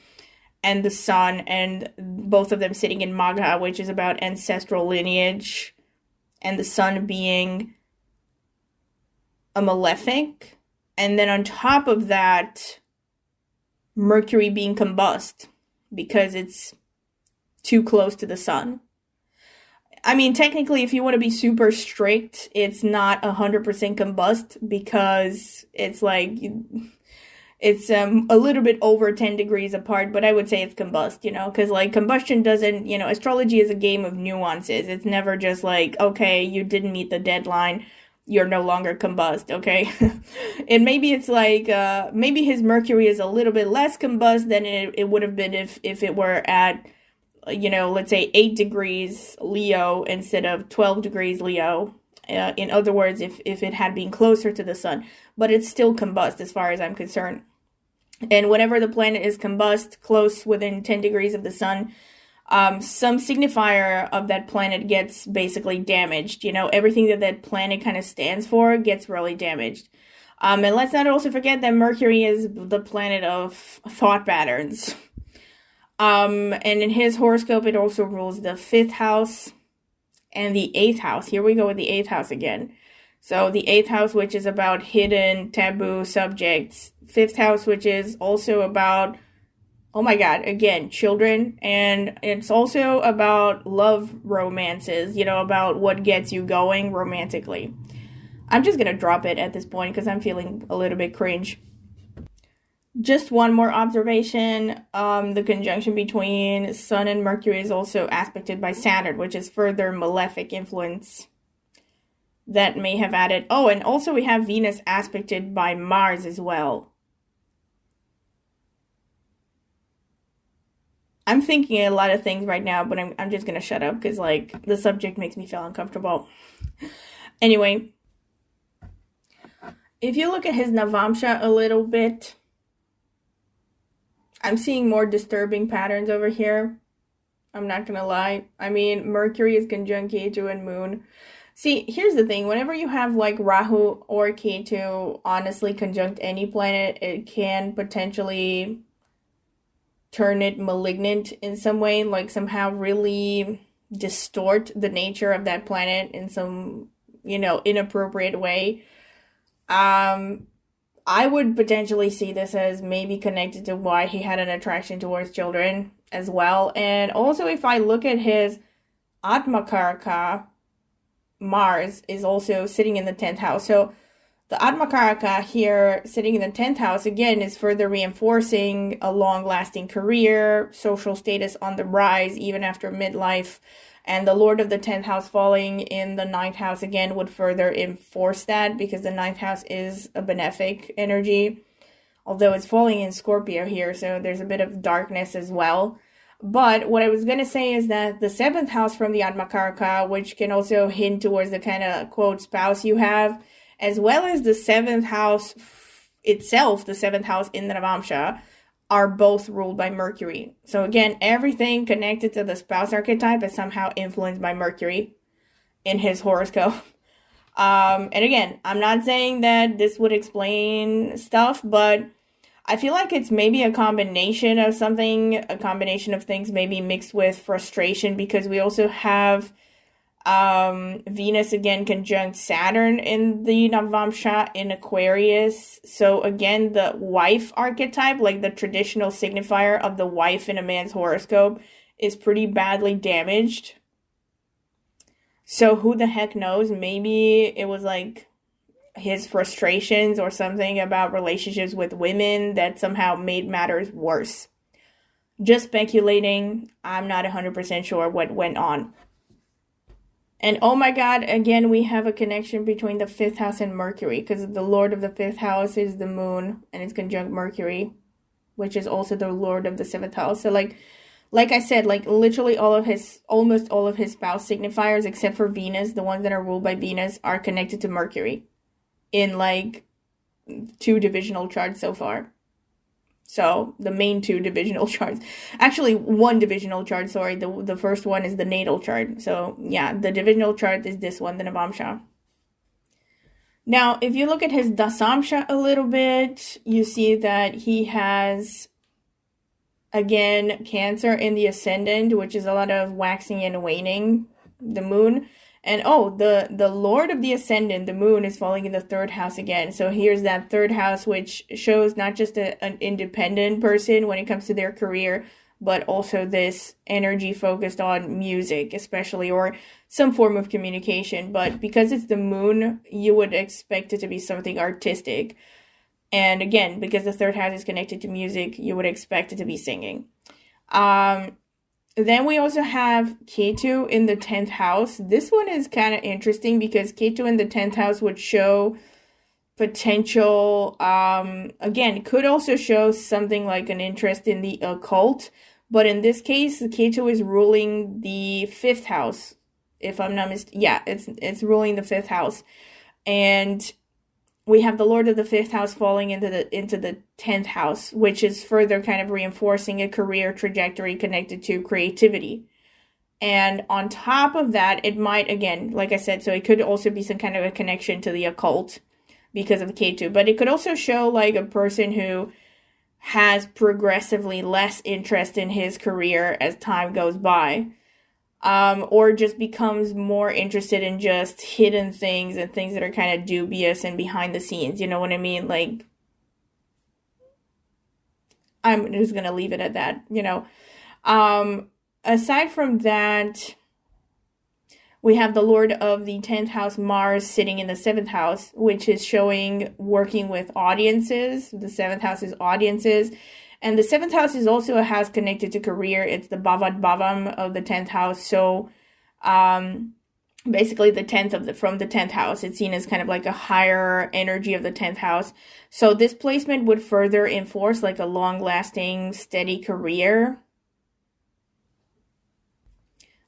and the sun, and both of them sitting in Magha, which is about ancestral lineage, and the sun being a malefic. And then on top of that, Mercury being combust because it's too close to the sun. I mean, technically, if you want to be super strict, it's not 100% combust because it's like, it's a little bit over 10 degrees apart, but I would say it's combust, you know, because like combustion doesn't, you know, astrology is a game of nuances. It's never just like, okay, you didn't meet the deadline, you're no longer combust, okay? And maybe it's like, maybe his Mercury is a little bit less combust than it would have been if it were at, you know, let's say 8 degrees Leo instead of 12 degrees Leo. In other words, if it had been closer to the sun, but it's still combust as far as I'm concerned. And whenever the planet is combust close within 10 degrees of the sun, some signifier of that planet gets basically damaged. You know, everything that planet kind of stands for gets really damaged. And let's not also forget that Mercury is the planet of thought patterns. And in his horoscope, it also rules the 5th house and the 8th house. Here we go with the 8th house again. So the 8th house, which is about hidden, taboo subjects. 5th house, which is also about, oh my god, again, children. And it's also about love romances, you know, about what gets you going romantically. I'm just going to drop it at this point because I'm feeling a little bit cringe. Just one more observation, the conjunction between Sun and Mercury is also aspected by Saturn, which is further malefic influence that may have added. Oh, and also we have Venus aspected by Mars as well. I'm thinking a lot of things right now, but I'm just going to shut up because, like, the subject makes me feel uncomfortable. Anyway, if you look at his navamsa a little bit, I'm seeing more disturbing patterns over here. I'm not gonna lie. I mean, Mercury is conjunct Ketu and Moon. See, here's the thing. Whenever you have like Rahu or Ketu honestly conjunct any planet, it can potentially turn it malignant in some way, like somehow really distort the nature of that planet in some, you know, inappropriate way. I would potentially see this as maybe connected to why he had an attraction towards children as well. And also, if I look at his Atmakaraka, Mars is also sitting in the 10th house. So the Atmakaraka here sitting in the 10th house, again, is further reinforcing a long-lasting career, social status on the rise even after midlife. And the Lord of the 10th house falling in the 9th house again would further enforce that because the 9th house is a benefic energy. Although it's falling in Scorpio here, so there's a bit of darkness as well. But what I was going to say is that the seventh house from the Atmakaraka, which can also hint towards the kind of quote spouse you have, as well as the seventh house itself, the seventh house in the navamsa, are both ruled by Mercury. So again, everything connected to the spouse archetype is somehow influenced by Mercury in his horoscope. And again, I'm not saying that this would explain stuff, but I feel like it's maybe a combination of something, a combination of things maybe mixed with frustration, because we also have Venus again conjunct Saturn in the Navamsa in Aquarius. So again, the wife archetype, like the traditional signifier of the wife in a man's horoscope, is pretty badly damaged. So who the heck knows? Maybe it was like his frustrations or something about relationships with women that somehow made matters worse. Just speculating. I'm not 100% sure what went on. And oh my god, again, we have a connection between the fifth house and Mercury, because the lord of the fifth house is the moon, and it's conjunct Mercury, which is also the lord of the seventh house. So like I said, like literally almost all of his spouse signifiers, except for Venus, the ones that are ruled by Venus, are connected to Mercury in like 2 divisional charts so far. So the main 2 divisional charts, actually 1 divisional chart, sorry, the first one is the natal chart. So yeah, the divisional chart is this one, the navamsa. Now, if you look at his dasamsa a little bit, you see that he has, again, Cancer in the ascendant, which is a lot of waxing and waning, the moon. And the lord of the ascendant, the moon, is falling in the 3rd house again. So here's that 3rd house, which shows not just an independent person when it comes to their career, but also this energy focused on music, especially, or some form of communication. But because it's the moon, you would expect it to be something artistic. And again, because the 3rd house is connected to music, you would expect it to be singing. Then we also have Ketu in the 10th house. This one is kind of interesting because Ketu in the 10th house would show potential, again, could also show something like an interest in the occult. But in this case, Ketu is ruling the 5th house. If I'm not mistaken, yeah, it's ruling the 5th house. And we have the lord of the 5th house falling into the 10th house, which is further kind of reinforcing a career trajectory connected to creativity. And on top of that, it might, again, like I said, so it could also be some kind of a connection to the occult because of Ketu. But it could also show like a person who has progressively less interest in his career as time goes by. Or just becomes more interested in just hidden things and things that are kind of dubious and behind the scenes. You know what I mean? Like, I'm just going to leave it at that, you know. Aside from that, we have the lord of the 10th house, Mars, sitting in the 7th house, which is showing working with audiences. The 7th house is audiences. And the 7th house is also a house connected to career. It's the Bhavad Bhavam of the 10th house. So basically the 10th from the 10th house. It's seen as kind of like a higher energy of the 10th house. So this placement would further enforce like a long-lasting, steady career.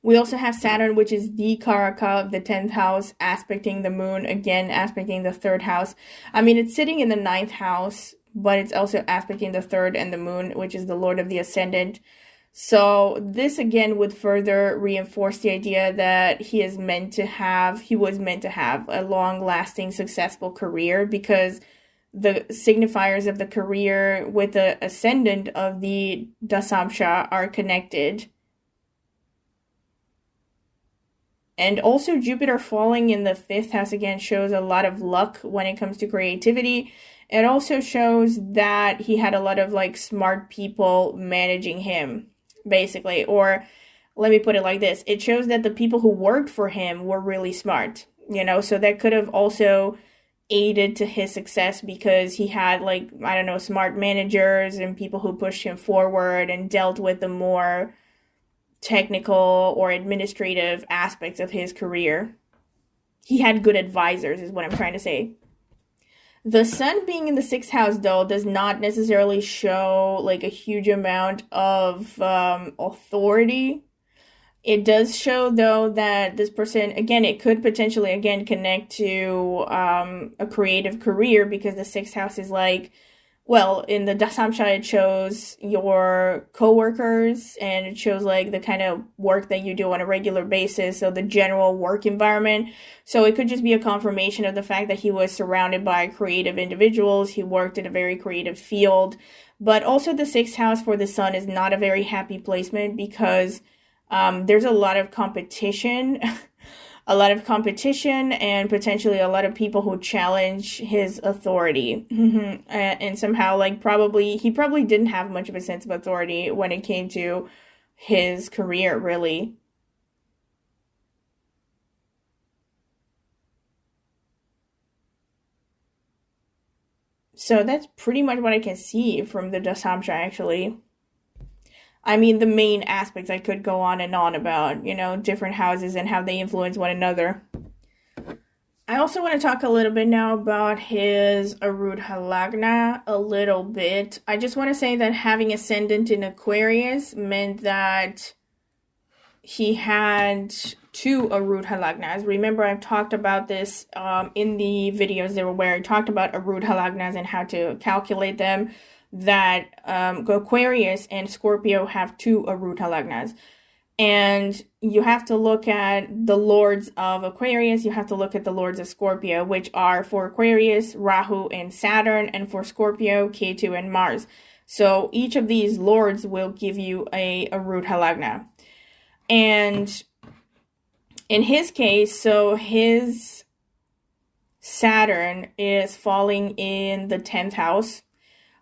We also have Saturn, which is the Karaka of the 10th house, aspecting the moon, again, aspecting the 3rd house. I mean, it's sitting in the 9th house, but it's also aspecting the 3rd and the moon, which is the lord of the ascendant. So this again would further reinforce the idea that he was meant to have a long-lasting, successful career, because the signifiers of the career with the ascendant of the dasamsa are connected. And also Jupiter falling in the 5th house again shows a lot of luck when it comes to creativity. It also shows that he had a lot of like smart people managing him, basically. Or let me put it like this. It shows that the people who worked for him were really smart, you know, so that could have also aided to his success because he had like, I don't know, smart managers and people who pushed him forward and dealt with the more technical or administrative aspects of his career. He had good advisors, is what I'm trying to say. The sun being in the sixth house, though, does not necessarily show like a huge amount of authority. It does show, though, that this person, again, it could potentially, again, connect to a creative career, because the sixth house is like, well, in the dasamsa, it shows your coworkers, and it shows like the kind of work that you do on a regular basis, so the general work environment. So it could just be a confirmation of the fact that he was surrounded by creative individuals. He worked in a very creative field. But also the sixth house for the sun is not a very happy placement, because there's a lot of competition, and potentially a lot of people who challenge his authority. And somehow, like, he probably didn't have much of a sense of authority when it came to his career, really. So that's pretty much what I can see from the dasamsa, actually. I mean, the main aspects I could go on and on about, different houses and how they influence one another. I also want to talk a little bit now about his Arudha Lagna a little bit. I just want to say that having ascendant in Aquarius meant that he had two Arudha Lagnas. Remember, I've talked about this in the videos where I talked about Arudha Lagnas and how to calculate them, that Aquarius and Scorpio have two Arudha Lagnas. And you have to look at the lords of Aquarius, you have to look at the lords of Scorpio, which are, for Aquarius, Rahu and Saturn, and for Scorpio, Ketu and Mars. So each of these lords will give you a Arudha Lagna. And in his case, so his Saturn is falling in the 10th house.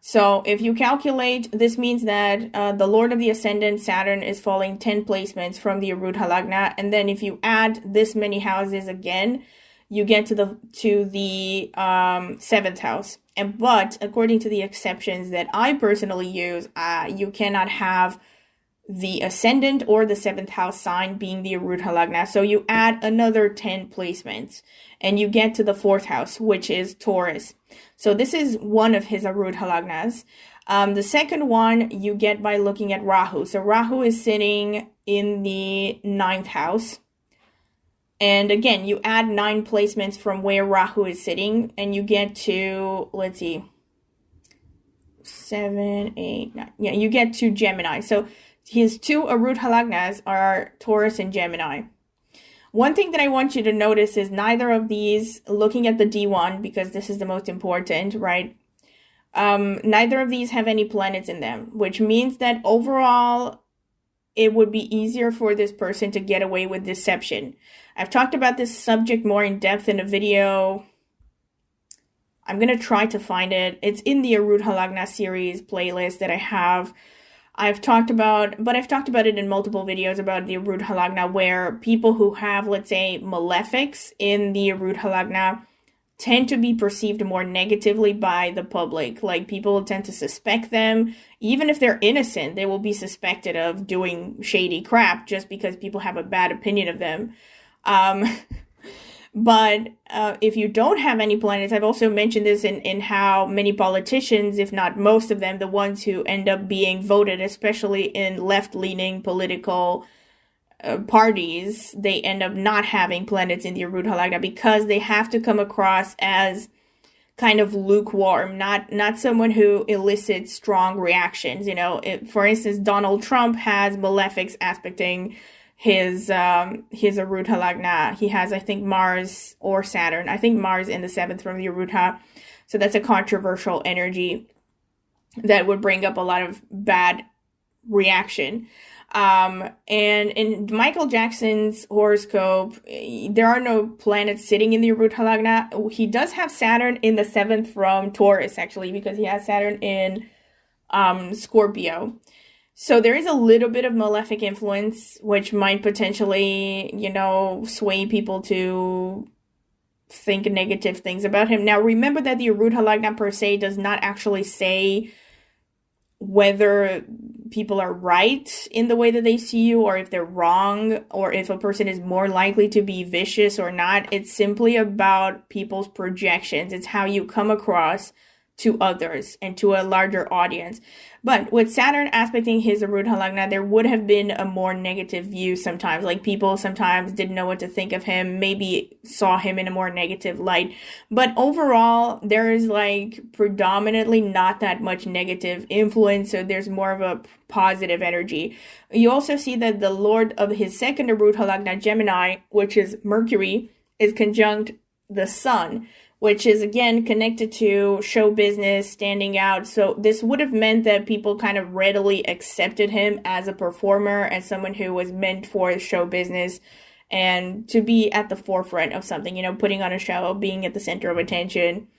So if you calculate, this means that the Lord of the Ascendant, Saturn, is falling 10 placements from the Arudha Lagna. And then if you add this many houses again, you get to the 7th house. But according to the exceptions that I personally use, you cannot have the Ascendant or the 7th house sign being the Arudha Lagna. So you add another 10 placements and you get to the 4th house, which is Taurus. So this is one of his Arudha Lagnas. The second one you get by looking at Rahu. So Rahu is sitting in the 9th house. And again, you add 9 placements from where Rahu is sitting and you get to, let's see, 7, 8, 9. Yeah, you get to Gemini. So his two Arudha Lagnas are Taurus and Gemini. One thing that I want you to notice is neither of these, looking at the D1, because this is the most important, right? Neither of these have any planets in them, which means that overall, it would be easier for this person to get away with deception. I've talked about this subject more in depth in a video. I'm going to try to find it. It's in the Arudha Lagna series playlist that I have. I've talked about it in multiple videos about the Arudha Lagna, where people who have, let's say, malefics in the Arudha Lagna tend to be perceived more negatively by the public. Like, people will tend to suspect them. Even if they're innocent, they will be suspected of doing shady crap just because people have a bad opinion of them. But if you don't have any planets, I've also mentioned this in how many politicians, if not most of them, the ones who end up being voted, especially in left-leaning political parties, they end up not having planets in the Arudha Lagna because they have to come across as kind of lukewarm, not someone who elicits strong reactions. For instance, Donald Trump has malefics aspecting his Arudha Lagna. He has, I think, Mars or Saturn. I think Mars in the 7th from the Arudha. So that's a controversial energy that would bring up a lot of bad reaction. And in Michael Jackson's horoscope, there are no planets sitting in the Arudha Lagna. He does have Saturn in the 7th from Taurus, actually, because he has Saturn in Scorpio. So there is a little bit of malefic influence, which might potentially, sway people to think negative things about him. Now, remember that the Arudha Lagna per se does not actually say whether people are right in the way that they see you, or if they're wrong, or if a person is more likely to be vicious or not. It's simply about people's projections. It's how you come across to others and to a larger audience. But with Saturn aspecting his Arudha Lagna, there would have been a more negative view sometimes. Like, people sometimes didn't know what to think of him, maybe saw him in a more negative light. But overall, there is like predominantly not that much negative influence, so there's more of a positive energy. You also see that the lord of his second Arudha Lagna, Gemini, which is Mercury, is conjunct the sun, which is again connected to show business, standing out. So this would have meant that people kind of readily accepted him as a performer, as someone who was meant for show business and to be at the forefront of something, you know, putting on a show, being at the center of attention.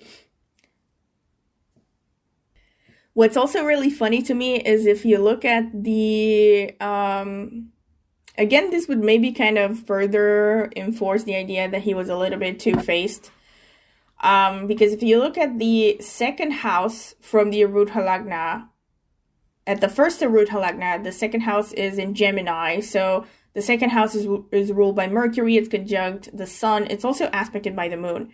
What's also really funny to me is if you look at the, again, this would maybe kind of further enforce the idea that he was a little bit two-faced. Because if you look at the second house from the Arudha Lagna, at the first Arudha Lagna, the second house is in Gemini. So the second house is ruled by Mercury. It's conjunct the sun. It's also aspected by the moon.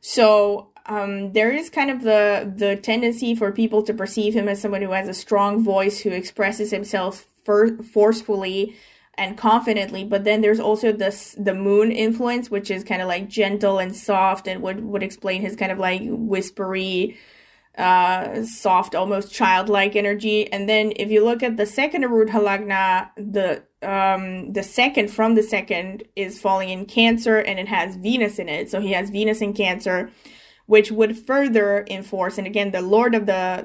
So there is kind of the tendency for people to perceive him as someone who has a strong voice, who expresses himself forcefully and confidently. But then there's also the moon influence, which is kind of like gentle and soft, and would explain his kind of like whispery, soft, almost childlike energy. And then if you look at the second Arudha Lagna, the second from the second is falling in Cancer, and it has Venus in it. So he has Venus in Cancer, which would further enforce. And again, the lord of the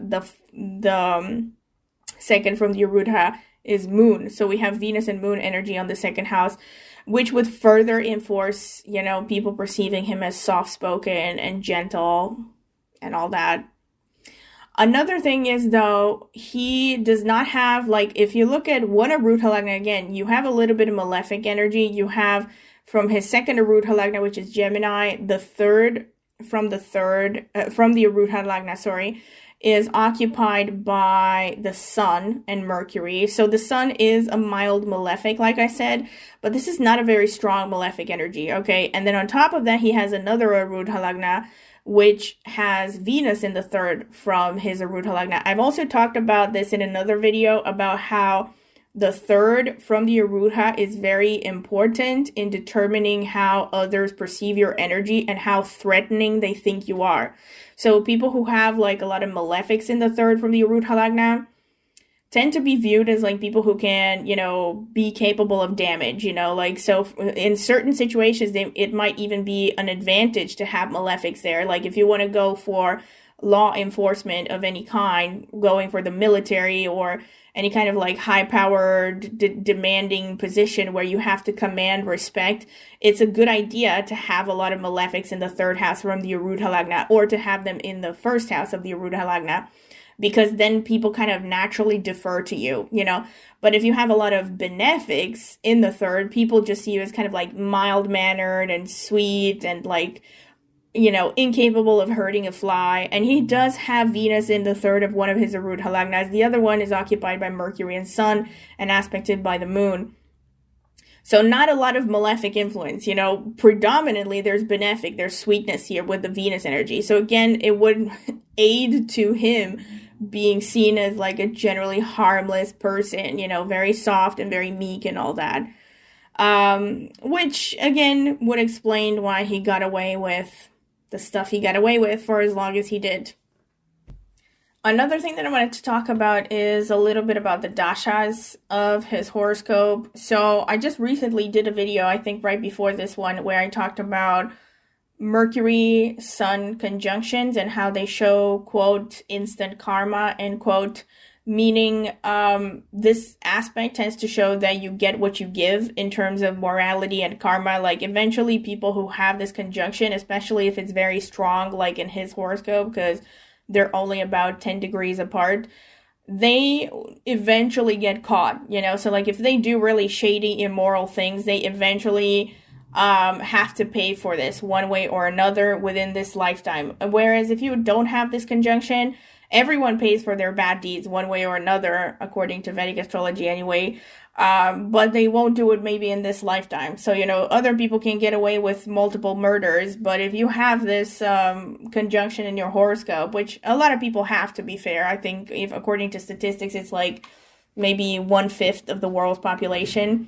second from the Arudha is Moon. So we have Venus and Moon energy on the second house, which would further enforce, you know, people perceiving him as soft-spoken and gentle and all that. Another thing is, though, he does not have, like, if you look at one Arudha Lagna, again, you have a little bit of malefic energy. You have from his second Arudha Lagna, which is Gemini, the third from the Arudha Lagna, is occupied by the sun and Mercury. So the sun is a mild malefic, like I said, but this is not a very strong malefic energy, okay? And then on top of that, he has another Arudha Lagna, which has Venus in the third from his Arudha Lagna. I've also talked about this in another video about how the third from the Arudha is very important in determining how others perceive your energy and how threatening they think you are. So people who have like a lot of malefics in the third from the Arudha Lagna tend to be viewed as like people who can, you know, be capable of damage, you know, like, so in certain situations, it might even be an advantage to have malefics there. Like if you want to go for law enforcement of any kind, going for the military or any kind of like high-powered, demanding position where you have to command respect, it's a good idea to have a lot of malefics in the third house from the Arudha Lagna, or to have them in the first house of the Arudha Lagna, because then people kind of naturally defer to you, you know. But if you have a lot of benefics in the third, people just see you as kind of like mild-mannered and sweet and like, you know, incapable of hurting a fly. And he does have Venus in the third of one of his Arudha Lagnas. The other one is occupied by Mercury and Sun and aspected by the Moon. So not a lot of malefic influence, you know. Predominantly there's benefic, there's sweetness here with the Venus energy. So again, it would aid to him being seen as like a generally harmless person, you know, very soft and very meek and all that. Which again would explain why he got away with the stuff he got away with for as long as he did. Another thing that I wanted to talk about is a little bit about the dashas of his horoscope. So I just recently did a video, I think right before this one, where I talked about Mercury Sun conjunctions and how they show, quote, instant karma, end quote, meaning this aspect tends to show that you get what you give in terms of morality and karma. Like eventually people who have this conjunction, especially if it's very strong, like in his horoscope, because they're only about 10 degrees apart, they eventually get caught, you know. So like if they do really shady, immoral things, they eventually have to pay for this one way or another within this lifetime. Whereas if you don't have this conjunction, Everyone pays for their bad deeds one way or another, according to Vedic astrology anyway. But they won't do it maybe in this lifetime. So, other people can get away with multiple murders, but if you have this conjunction in your horoscope, which a lot of people have, to be fair, I think if according to statistics, it's like maybe 1/5 of the world's population.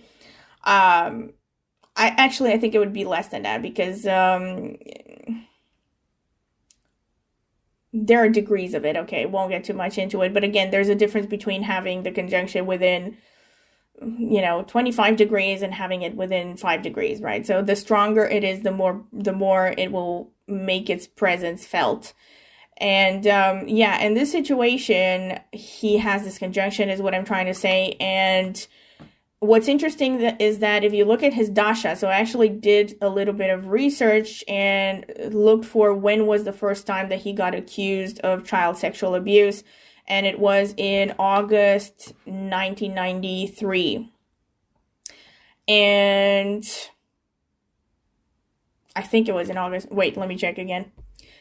I think it would be less than that, because there are degrees of it. Okay, won't get too much into it. But again, there's a difference between having the conjunction within, 25 degrees and having it within 5 degrees, right? So the stronger it is, the more it will make its presence felt. And in this situation, he has this conjunction, is what I'm trying to say. And what's interesting is that if you look at his dasha, so I actually did a little bit of research and looked for when was the first time that he got accused of child sexual abuse, and it was in August 1993. And I think it was in August. Wait, let me check again.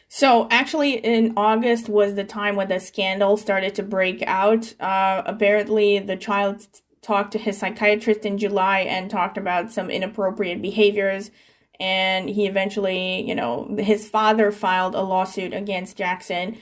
So actually in August was the time when the scandal started to break out. Apparently the child talked to his psychiatrist in July and talked about some inappropriate behaviors, and he eventually, his father filed a lawsuit against Jackson.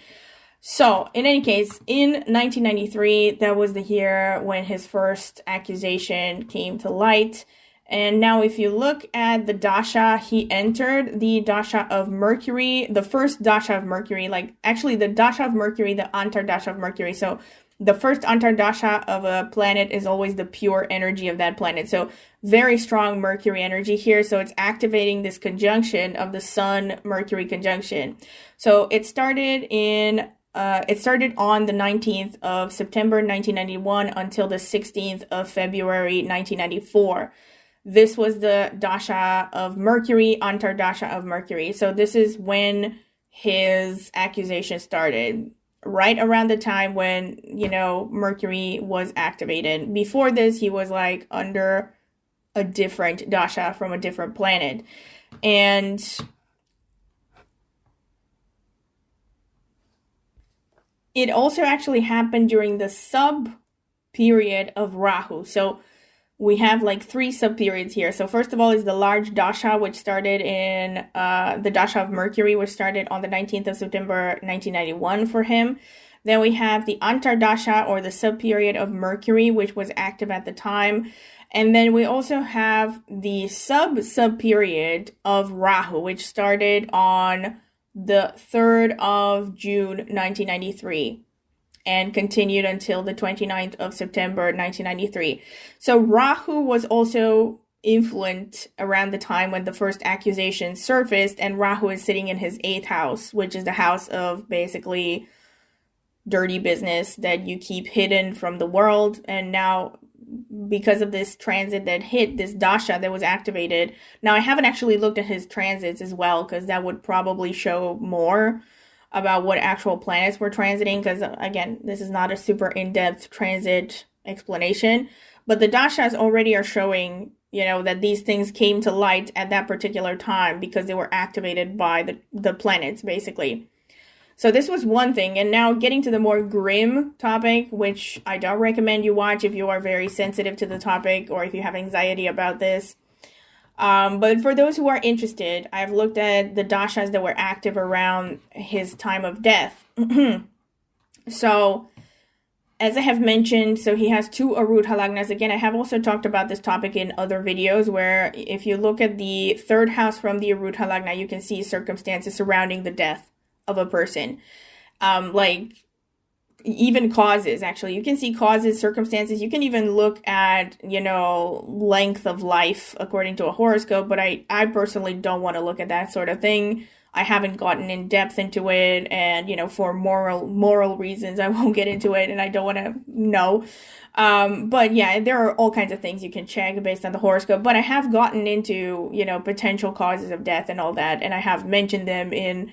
So in any case, in 1993, that was the year when his first accusation came to light. And now if you look at the dasha, he entered the dasha of Mercury, the first dasha of Mercury, the dasha of Mercury, the antardasha of Mercury. So the first antardasha of a planet is always the pure energy of that planet. So very strong Mercury energy here. So it's activating this conjunction of the Sun-Mercury conjunction. So it started on the 19th of September 1991 until the 16th of February 1994. This was the dasha of Mercury, antardasha of Mercury. So this is when his accusation started, right around the time when, Mercury was activated. Before this, he was under a different dasha from a different planet. And it also actually happened during the sub period of Rahu. So we have 3 sub-periods here. So first of all is the large dasha, which started in the dasha of Mercury, which started on the 19th of September 1991 for him. Then we have the antardasha, or the sub-period of Mercury, which was active at the time. And then we also have the sub-period of Rahu, which started on the 3rd of June 1993. And continued until the 29th of September 1993. So Rahu was also influenced around the time when the first accusation surfaced, and Rahu is sitting in his 8th house, which is the house of basically dirty business that you keep hidden from the world. And now, because of this transit that hit, this dasha that was activated, now I haven't actually looked at his transits as well, because that would probably show more about what actual planets were transiting, because again, this is not a super in-depth transit explanation, but the dashas already are showing, that these things came to light at that particular time because they were activated by the planets, basically. So this was one thing, and now getting to the more grim topic, which I don't recommend you watch if you are very sensitive to the topic or if you have anxiety about this. But for those who are interested, I've looked at the dashas that were active around his time of death. So, as I have mentioned, so he has 2 Arudha Lagnas. Again, I have also talked about this topic in other videos, where if you look at the 3rd house from the Arudha Lagna, you can see circumstances surrounding the death of a person. Even causes, actually. You can see causes, circumstances. You can even look at, length of life according to a horoscope, but I personally don't want to look at that sort of thing. I haven't gotten in depth into it, and, for moral reasons, I won't get into it, and I don't want to know. But yeah, there are all kinds of things you can check based on the horoscope, but I have gotten into, potential causes of death and all that, and I have mentioned them in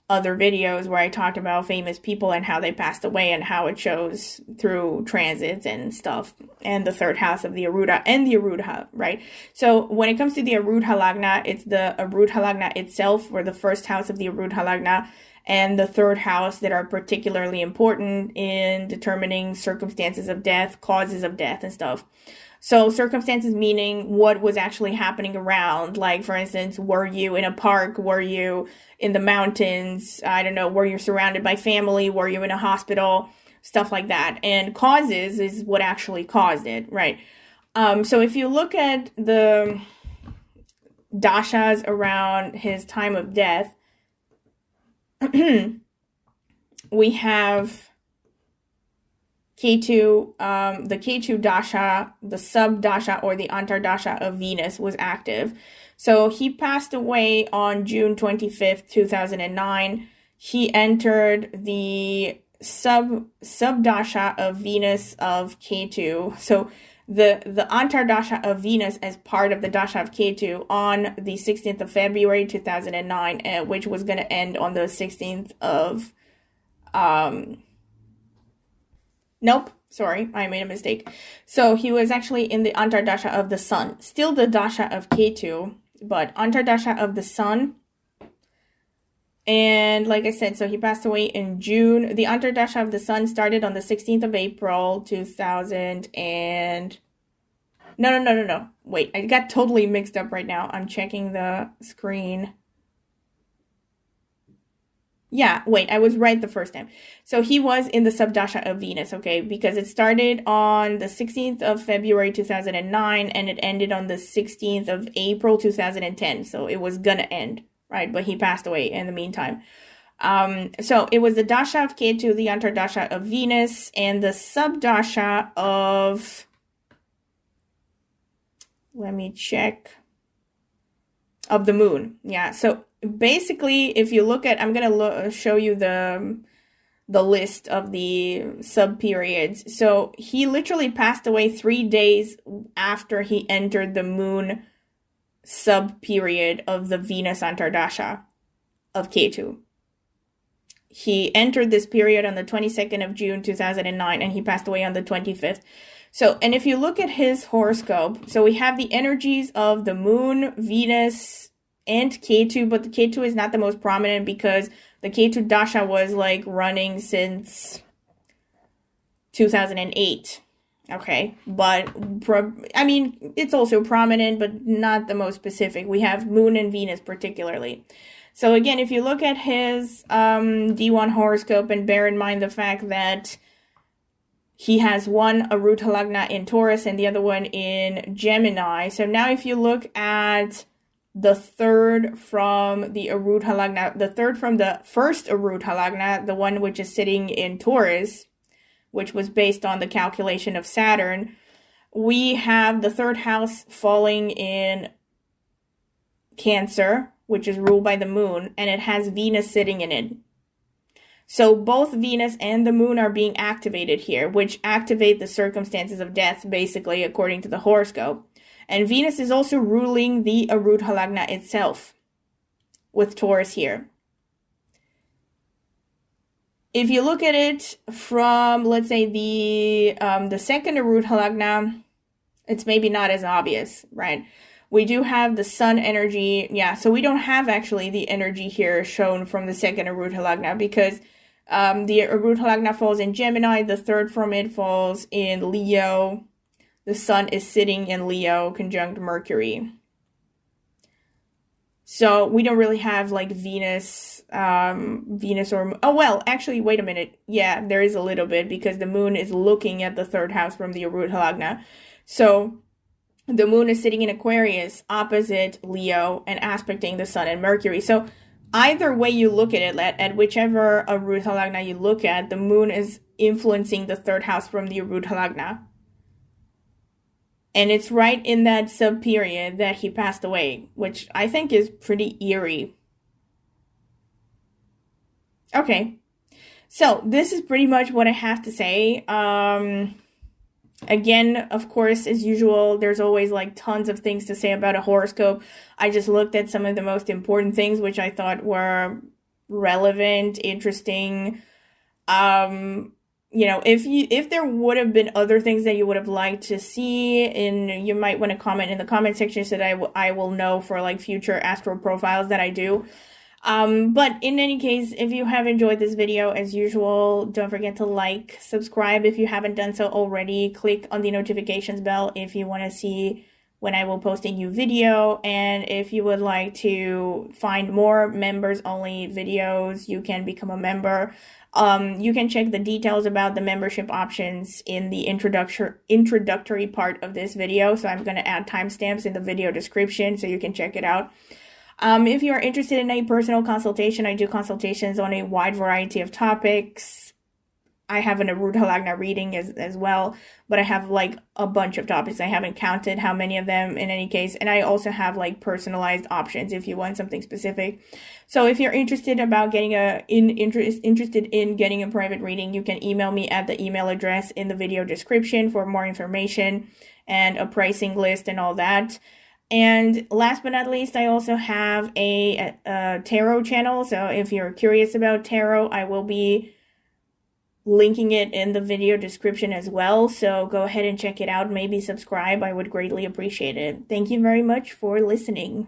other videos where I talked about famous people and how they passed away and how it shows through transits and stuff, and the third house of the Arudha and the Arudha, right? So when it comes to the Arudha Lagna, it's the Arudha Lagna itself, or the first house of the Arudha Lagna, and the third house that are particularly important in determining circumstances of death, causes of death, and stuff. So circumstances meaning what was actually happening around. Like, for instance, were you in a park? Were you in the mountains? I don't know. Were you surrounded by family? Were you in a hospital? Stuff like that. And causes is what actually caused it, right? So if you look at the dashas around his time of death, we have Ketu, the Ketu dasha, the sub-dasha or the antardasha of Venus was active. So he passed away on June 25th, 2009. He entered the sub-dasha of Venus of Ketu. So the antardasha of Venus as part of the dasha of Ketu on the 16th of February, 2009, which was going to end on the 16th of... Nope, sorry, I made a mistake. So he was actually in the antardasha of the sun. Still the dasha of Ketu, but antardasha of the sun. And like I said, so he passed away in June. The antardasha of the sun started on the 16th of April, 2000 and... No. Wait, I got totally mixed up right now. I'm checking the screen. Yeah, wait, I was right the first time. So he was in the subdasha of Venus, okay, because it started on the 16th of February 2009 and it ended on the 16th of April 2010. So it was gonna end, right? But he passed away in the meantime. So it was the dasha of Ketu, the antardasha of Venus, and the subdasha of... Let me check. Of the moon. Yeah, so basically, if you look at, I'm gonna show you the list of the sub periods. So he literally passed away 3 days after he entered the moon sub period of the Venus antardasha of Ketu. He entered this period on the 22nd of June 2009 and he passed away on the 25th. So, and if you look at his horoscope, so we have the energies of the moon, Venus, and Ketu, but the Ketu is not the most prominent because the Ketu dasha was like running since 2008. Okay, but I mean, it's also prominent, but not the most specific. We have moon and Venus particularly. So again, if you look at his D1 horoscope and bear in mind the fact that he has one Arudha Lagna in Taurus and the other one in Gemini. So now if you look at the third from the Arudha Lagna, the third from the first Arudha Lagna, the one which is sitting in Taurus, which was based on the calculation of Saturn, we have the third house falling in Cancer, which is ruled by the moon, and it has Venus sitting in it. So both Venus and the moon are being activated here, which activate the circumstances of death, basically, according to the horoscope. And Venus is also ruling the Arudha Lagna itself, with Taurus here. If you look at it from, let's say, the second Arudha Lagna, it's maybe not as obvious, right? We do have the sun energy. Yeah, so we don't have actually the energy here shown from the second Arudha Lagna because the Arudha Lagna falls in Gemini, the third from it falls in Leo. The sun is sitting in Leo, conjunct Mercury. So we don't really have like Venus or... Oh, well, actually, wait a minute. Yeah, there is a little bit because the moon is looking at the third house from the Arudha Lagna. So the moon is sitting in Aquarius opposite Leo and aspecting the sun and Mercury. So either way you look at it, at whichever Arudha Lagna you look at, the moon is influencing the third house from the Arudha Lagna. And it's right in that sub-period that he passed away, which I think is pretty eerie. Okay, so this is pretty much what I have to say. Again, of course, as usual, there's always like tons of things to say about a horoscope. I just looked at some of the most important things, which I thought were relevant, interesting. If there would have been other things that you would have liked to see, and you might want to comment in the comment section so that I will know for like future astro profiles that I do. But in any case, if you have enjoyed this video, as usual, don't forget to like, subscribe if you haven't done so already, click on the notifications bell if you want to see when I will post a new video, and if you would like to find more members only videos, you can become a member. You can check the details about the membership options in the introductory part of this video, so I'm going to add timestamps in the video description so you can check it out. If you are interested in a personal consultation, I do consultations on a wide variety of topics. I have an Arudha Lagna reading as well, but I have like a bunch of topics. I haven't counted how many of them in any case. And I also have like personalized options if you want something specific. So if you're interested about getting interested in getting a private reading, you can email me at the email address in the video description for more information and a pricing list and all that. And last but not least, I also have a tarot channel. So if you're curious about tarot, I will be linking it in the video description as well. So go ahead and check it out. Maybe subscribe. I would greatly appreciate it. Thank you very much for listening.